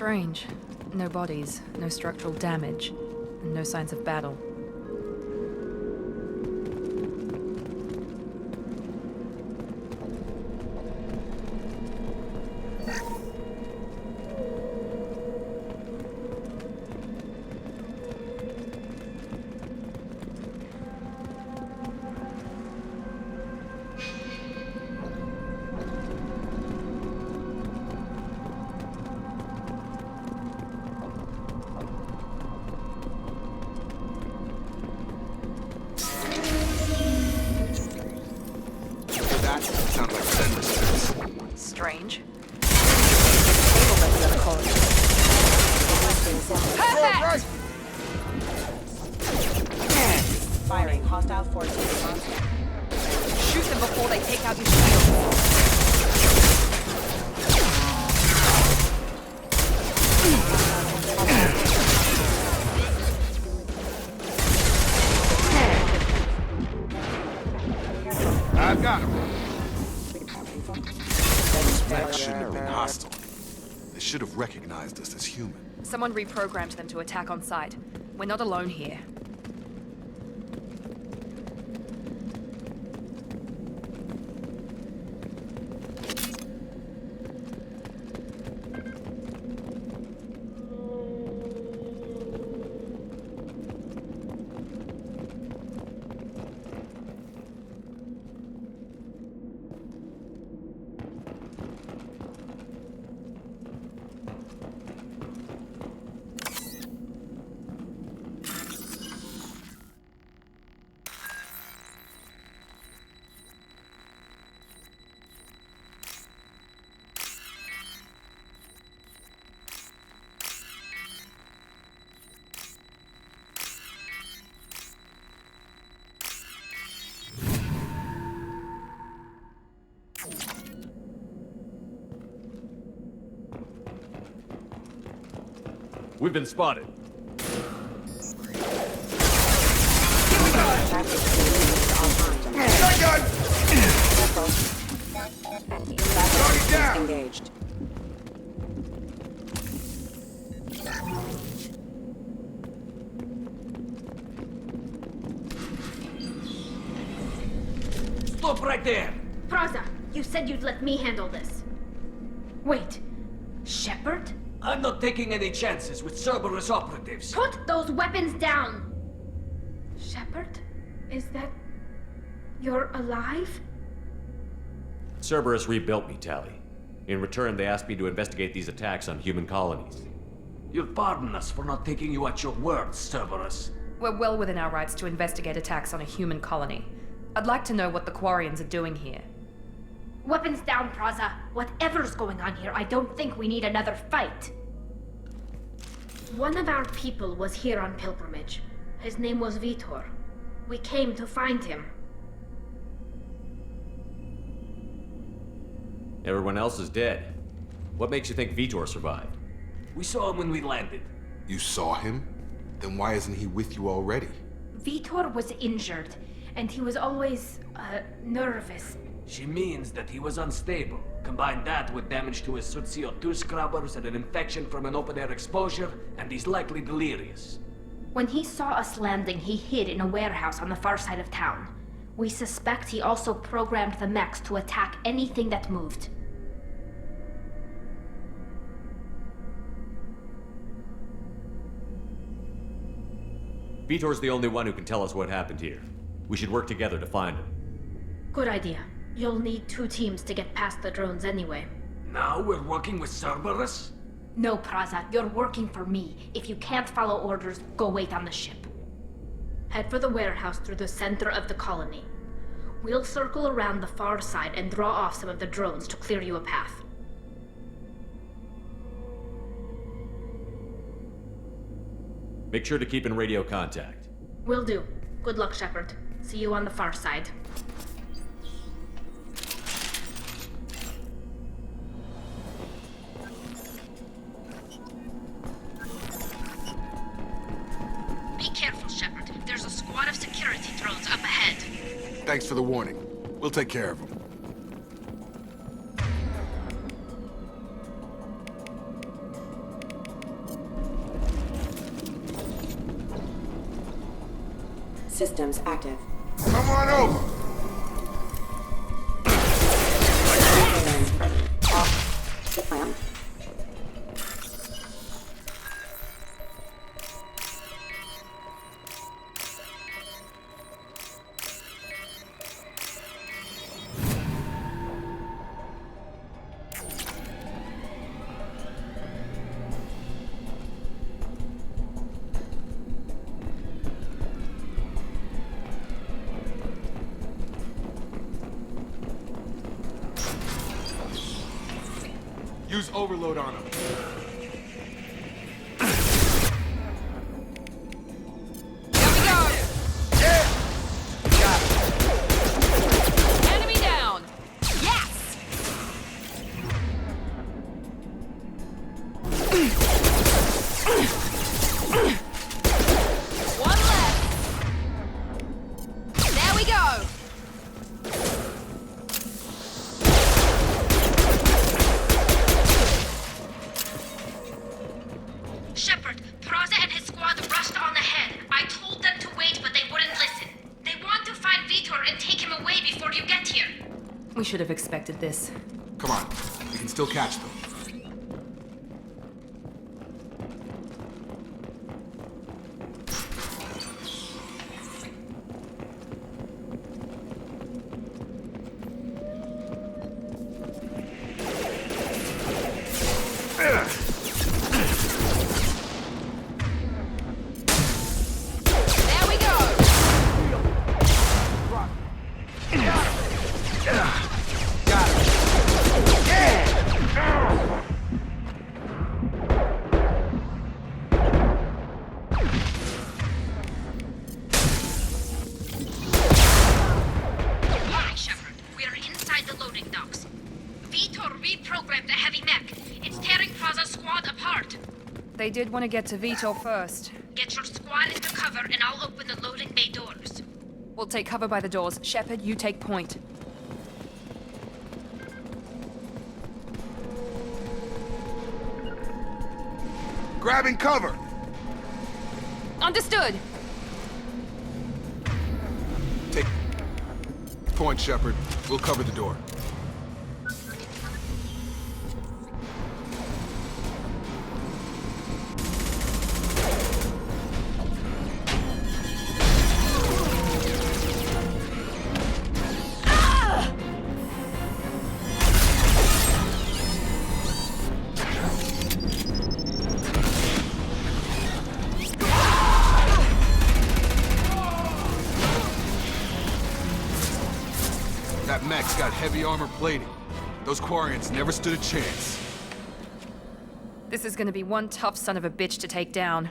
Strange. No bodies, no structural damage, and no signs of battle. Sound like sender steps. Strange. Firing hostile forces. Shoot them before they take out your shield. I've got him. Those mechs shouldn't have been hostile. They should have recognized us as human. Someone reprogrammed them to attack on sight. We're not alone here. We've been spotted. Shotgun! Target down! Engaged. Stop right there! Praza, you said you'd let me handle this. Wait, Shepard? I'm not taking any chances with Cerberus operatives. Put those weapons down! Shepard? Is that... you're alive? Cerberus rebuilt me, Tally. In return, they asked me to investigate these attacks on human colonies. You'll pardon us for not taking you at your word, Cerberus. We're well within our rights to investigate attacks on a human colony. I'd like to know what the Quarians are doing here. Weapons down, Praza. Whatever's going on here, I don't think we need another fight. One of our people was here on pilgrimage. His name was Vitor. We came to find him. Everyone else is dead. What makes you think Vitor survived? We saw him when we landed. You saw him? Then why isn't he with you already? Vitor was injured, and he was always, nervous. She means that he was unstable. Combine that with damage to his suit CO2 scrubbers and an infection from an open-air exposure, and he's likely delirious. When he saw us landing, he hid in a warehouse on the far side of town. We suspect he also programmed the mechs to attack anything that moved. Vitor's the only one who can tell us what happened here. We should work together to find him. Good idea. You'll need 2 teams to get past the drones anyway. Now we're working with Cerberus? No, Praza, you're working for me. If you can't follow orders, go wait on the ship. Head for the warehouse through the center of the colony. We'll circle around the far side and draw off some of the drones to clear you a path. Make sure to keep in radio contact. Will do. Good luck, Shepard. See you on the far side. Be careful, Shepard. There's a squad of security drones up ahead. Thanks for the warning. We'll take care of him. Systems active. Come on over! Use overload on him. Here we go! Got it. Enemy down! Yes! One left! There we go! Shepard, Praza and his squad rushed on ahead. I told them to wait, but they wouldn't listen. They want to find Vitor and take him away before you get here. We should have expected this. Come on, we can still catch them. There we go! Alright, Shepard. We are inside the loading docks. Vitor reprogrammed the heavy mech. It's tearing Praza's squad apart. They did want to get to Vitor first. Get your squad into cover and I'll open the loading bay doors. We'll take cover by the doors. Shepard, you take point. Grabbing cover! Understood! Take point, Shepard. We'll cover the door. That mech's got heavy armor plating. Those Quarians never stood a chance. This is gonna be one tough son of a bitch to take down.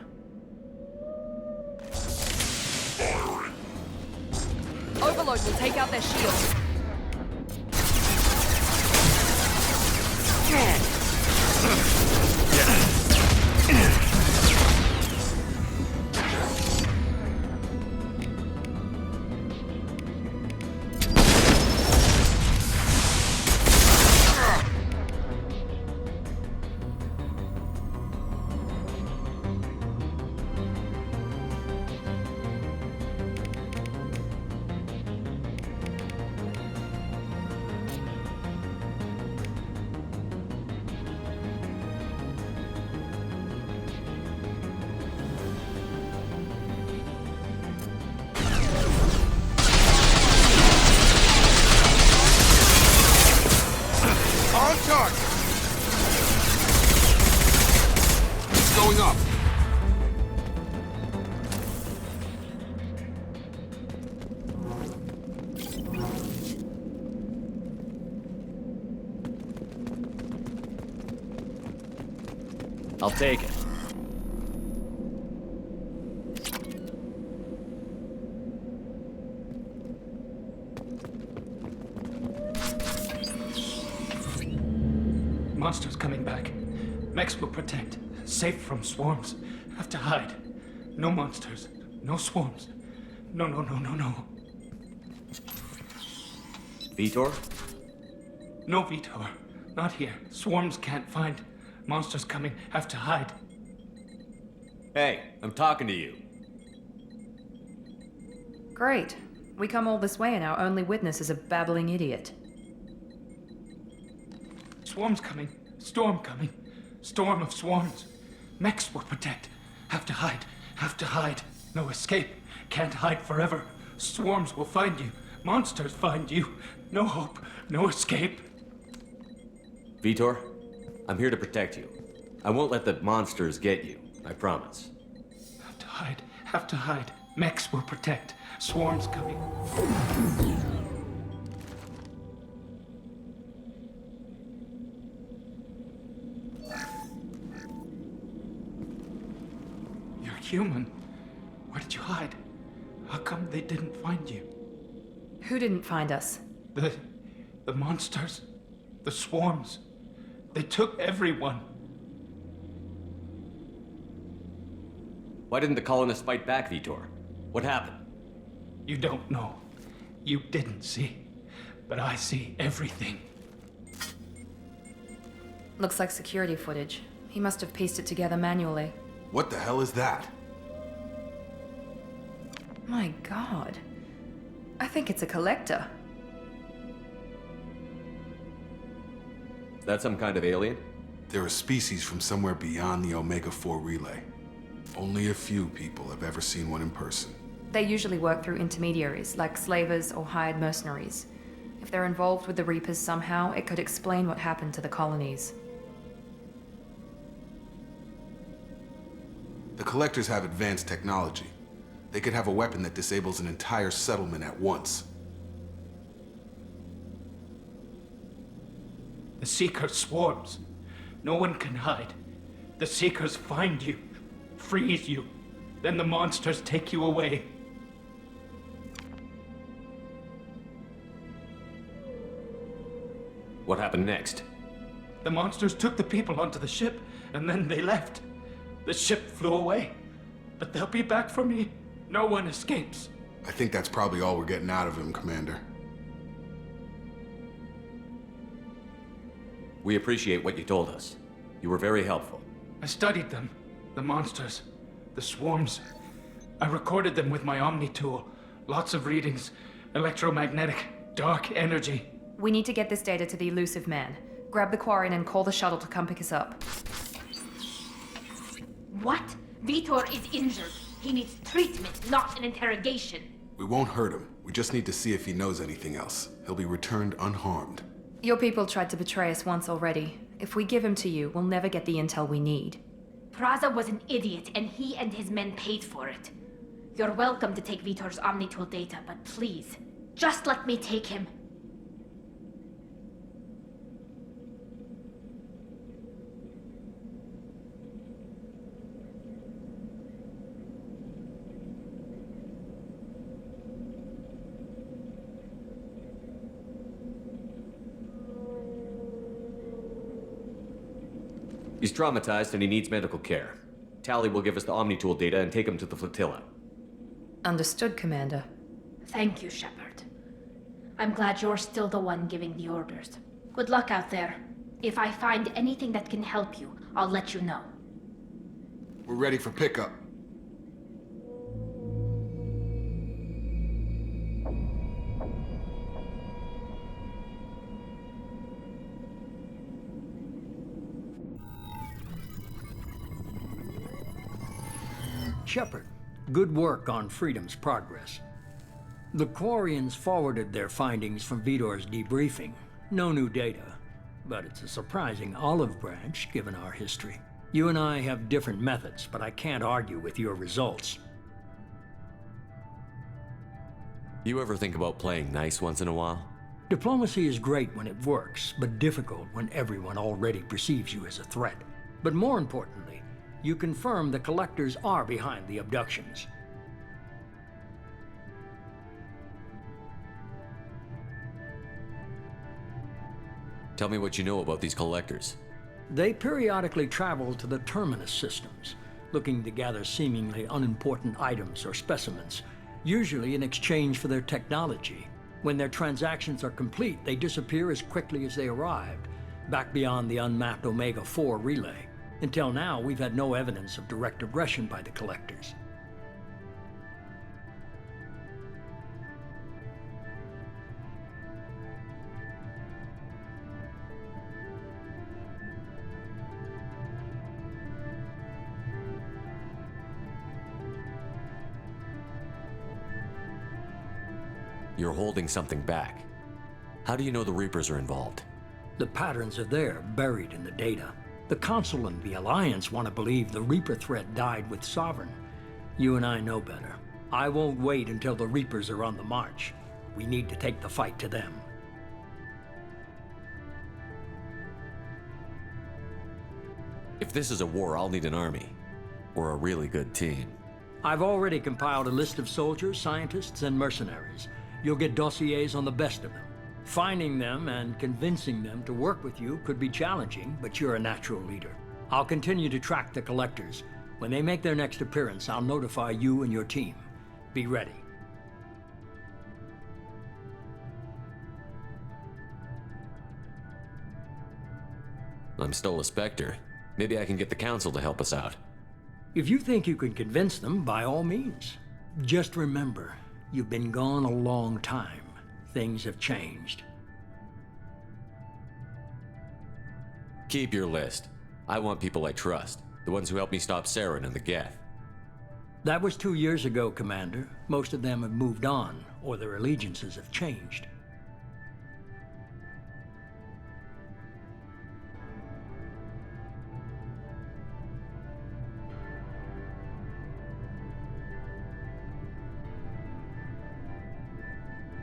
Overload will take out their shields. On target! It's going up. I'll take it. Monsters coming back. Mechs will protect. Safe from swarms. Have to hide. No monsters. No swarms. No. Vitor? No Vitor. Not here. Swarms can't find. Monsters coming. Have to hide. Hey, I'm talking to you. Great. We come all this way and our only witness is a babbling idiot. Swarm's coming. Storm coming. Storm of swarms. Mechs will protect. Have to hide. Have to hide. No escape. Can't hide forever. Swarms will find you. Monsters find you. No hope. No escape. Vitor, I'm here to protect you. I won't let the monsters get you. I promise. Have to hide. Have to hide. Mechs will protect. Swarms coming. You're human. Where did you hide? How come they didn't find you? Who didn't find us? The monsters. The swarms. They took everyone. Why didn't the colonists fight back, Vitor? What happened? You don't know. You didn't see. But I see everything. Looks like security footage. He must have pieced it together manually. What the hell is that? My god. I think it's a collector. Is that some kind of alien? They're a species from somewhere beyond the Omega-4 relay. Only a few people have ever seen one in person. They usually work through intermediaries, like slavers or hired mercenaries. If they're involved with the Reapers somehow, it could explain what happened to the colonies. The Collectors have advanced technology. They could have a weapon that disables an entire settlement at once. The Seeker swarms. No one can hide. The Seekers find you, freeze you. Then the monsters take you away. What happened next? The monsters took the people onto the ship, and then they left. The ship flew away. But they'll be back for me. No one escapes. I think that's probably all we're getting out of him, Commander. We appreciate what you told us. You were very helpful. I studied them. The monsters. The swarms. I recorded them with my Omni tool. Lots of readings. Electromagnetic. Dark energy. We need to get this data to the elusive man. Grab the Quarian and call the shuttle to come pick us up. What? Vitor is injured. He needs treatment, not an interrogation. We won't hurt him. We just need to see if he knows anything else. He'll be returned unharmed. Your people tried to betray us once already. If we give him to you, we'll never get the intel we need. Praza was an idiot, and he and his men paid for it. You're welcome to take Vitor's Omnitool data, but please, just let me take him. He's traumatized and he needs medical care. Tally will give us the Omnitool data and take him to the flotilla. Understood, Commander. Thank you, Shepard. I'm glad you're still the one giving the orders. Good luck out there. If I find anything that can help you, I'll let you know. We're ready for pickup. Shepard, good work on Freedom's progress. The Quarians forwarded their findings from Vitor's debriefing. No new data, but it's a surprising olive branch given our history. You and I have different methods, but I can't argue with your results. You ever think about playing nice once in a while? Diplomacy is great when it works, but difficult when everyone already perceives you as a threat. But more importantly, you confirm the Collectors are behind the abductions. Tell me what you know about these Collectors. They periodically travel to the Terminus systems, looking to gather seemingly unimportant items or specimens, usually in exchange for their technology. When their transactions are complete, they disappear as quickly as they arrived, back beyond the unmapped Omega-4 relay. Until now, we've had no evidence of direct aggression by the Collectors. You're holding something back. How do you know the Reapers are involved? The patterns are there, buried in the data. The Council and the Alliance want to believe the Reaper threat died with Sovereign. You and I know better. I won't wait until the Reapers are on the march. We need to take the fight to them. If this is a war, I'll need an army. Or a really good team. I've already compiled a list of soldiers, scientists, and mercenaries. You'll get dossiers on the best of them. Finding them and convincing them to work with you could be challenging, but you're a natural leader. I'll continue to track the collectors. When they make their next appearance, I'll notify you and your team. Be ready. I'm still a Spectre. Maybe I can get the Council to help us out. If you think you can convince them, by all means. Just remember, you've been gone a long time. Things have changed. Keep your list. I want people I trust. The ones who helped me stop Saren and the Geth. That was 2 years ago, Commander. Most of them have moved on, or their allegiances have changed.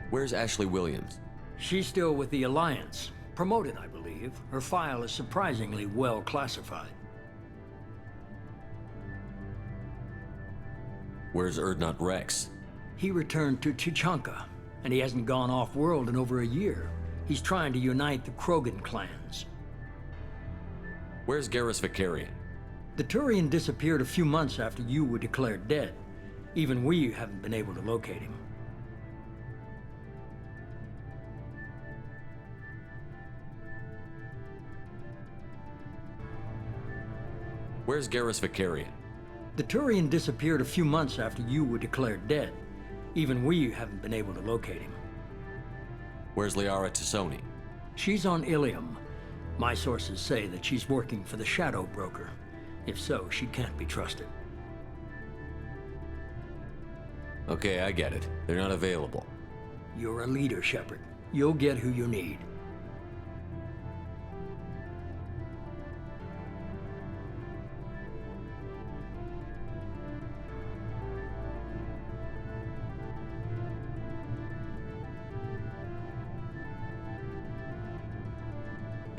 Where's Ashley Williams? She's still with the Alliance. Promoted, I believe. Her file is surprisingly well classified. Where's Erdnot Rex? He returned to Chichanka, and he hasn't gone off-world in over a year. He's trying to unite the Krogan clans. Where's Garrus Vicarian? The Turian disappeared a few months after you were declared dead. Even we haven't been able to locate him. Where's Garrus Vicarian? The Turian disappeared a few months after you were declared dead. Even we haven't been able to locate him. Where's Liara Tassoni? She's on Ilium. My sources say that she's working for the Shadow Broker. If so, she can't be trusted. Okay, I get it. They're not available. You're a leader, Shepard. You'll get who you need.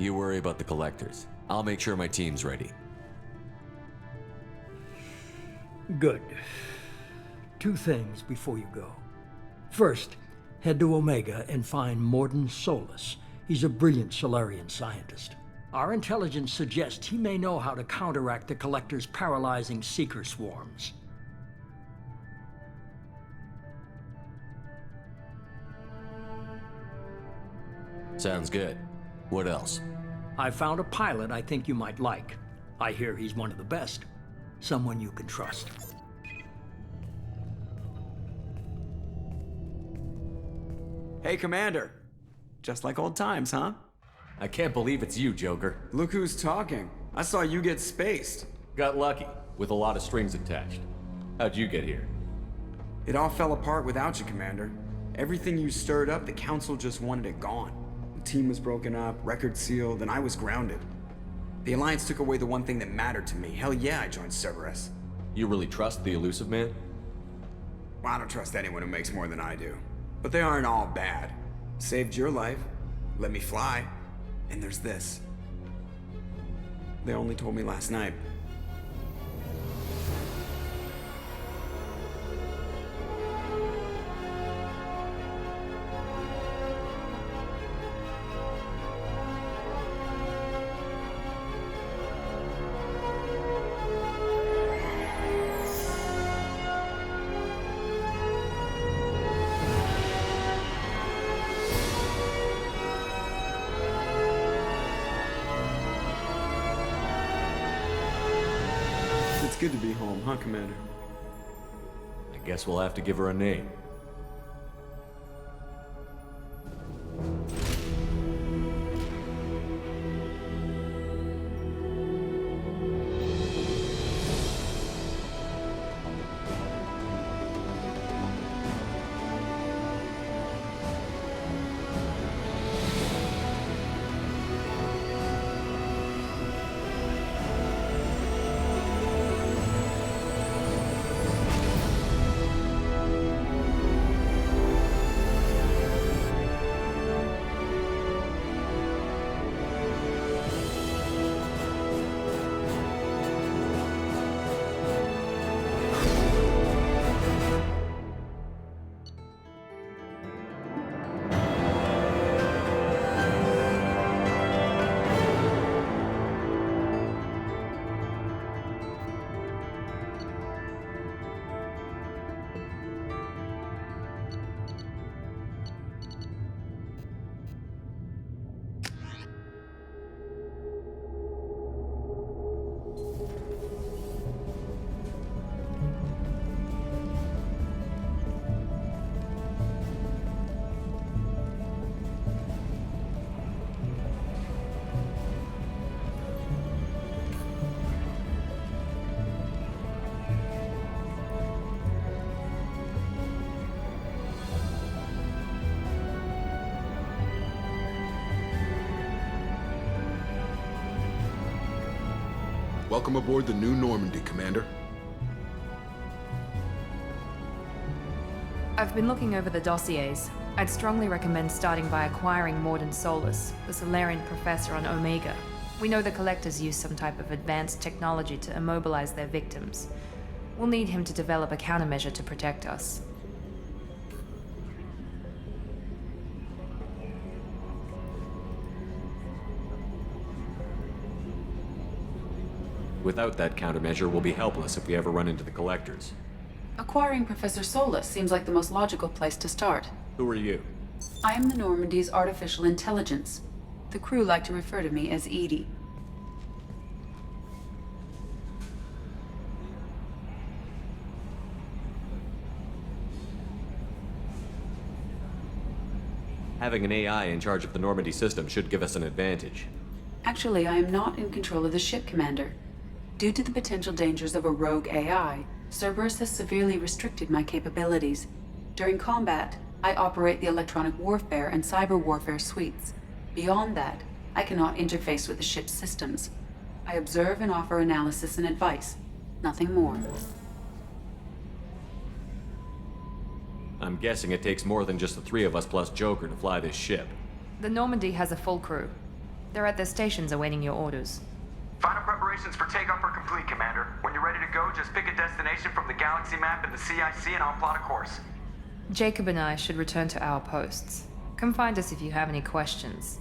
You worry about the collectors. I'll make sure my team's ready. Good. 2 things before you go. First, head to Omega and find Mordin Solus. He's a brilliant Solarian scientist. Our intelligence suggests he may know how to counteract the Collector's paralyzing Seeker swarms. Sounds good. What else? I found a pilot I think you might like. I hear he's one of the best. Someone you can trust. Hey, Commander. Just like old times, huh? I can't believe it's you, Joker. Look who's talking. I saw you get spaced. Got lucky, with a lot of strings attached. How'd you get here? It all fell apart without you, Commander. Everything you stirred up, the Council just wanted it gone. The team was broken up, record sealed, and I was grounded. The Alliance took away the one thing that mattered to me. Hell yeah, I joined Cerberus. You really trust the Elusive Man? Well, I don't trust anyone who makes more than I do. But they aren't all bad. Saved your life, let me fly, and there's this. They only told me last night. It's good to be home, huh, Commander? I guess we'll have to give her a name. Welcome aboard the new Normandy, Commander. I've been looking over the dossiers. I'd strongly recommend starting by acquiring Morden Solus, the Solarian professor on Omega. We know the Collectors use some type of advanced technology to immobilize their victims. We'll need him to develop a countermeasure to protect us. Without that countermeasure, we'll be helpless if we ever run into the Collectors. Acquiring Professor Solus seems like the most logical place to start. Who are you? I am the Normandy's artificial intelligence. The crew like to refer to me as Edie. Having an AI in charge of the Normandy system should give us an advantage. Actually, I am not in control of the ship, Commander. Due to the potential dangers of a rogue AI, Cerberus has severely restricted my capabilities. During combat, I operate the electronic warfare and cyber warfare suites. Beyond that, I cannot interface with the ship's systems. I observe and offer analysis and advice. Nothing more. I'm guessing it takes more than just the three of us plus Joker to fly this ship. The Normandy has a full crew. They're at their stations awaiting your orders. Final preparations for takeoff are complete, Commander. When you're ready to go, just pick a destination from the galaxy map in the CIC and I'll plot a course. Jacob and I should return to our posts. Come find us if you have any questions.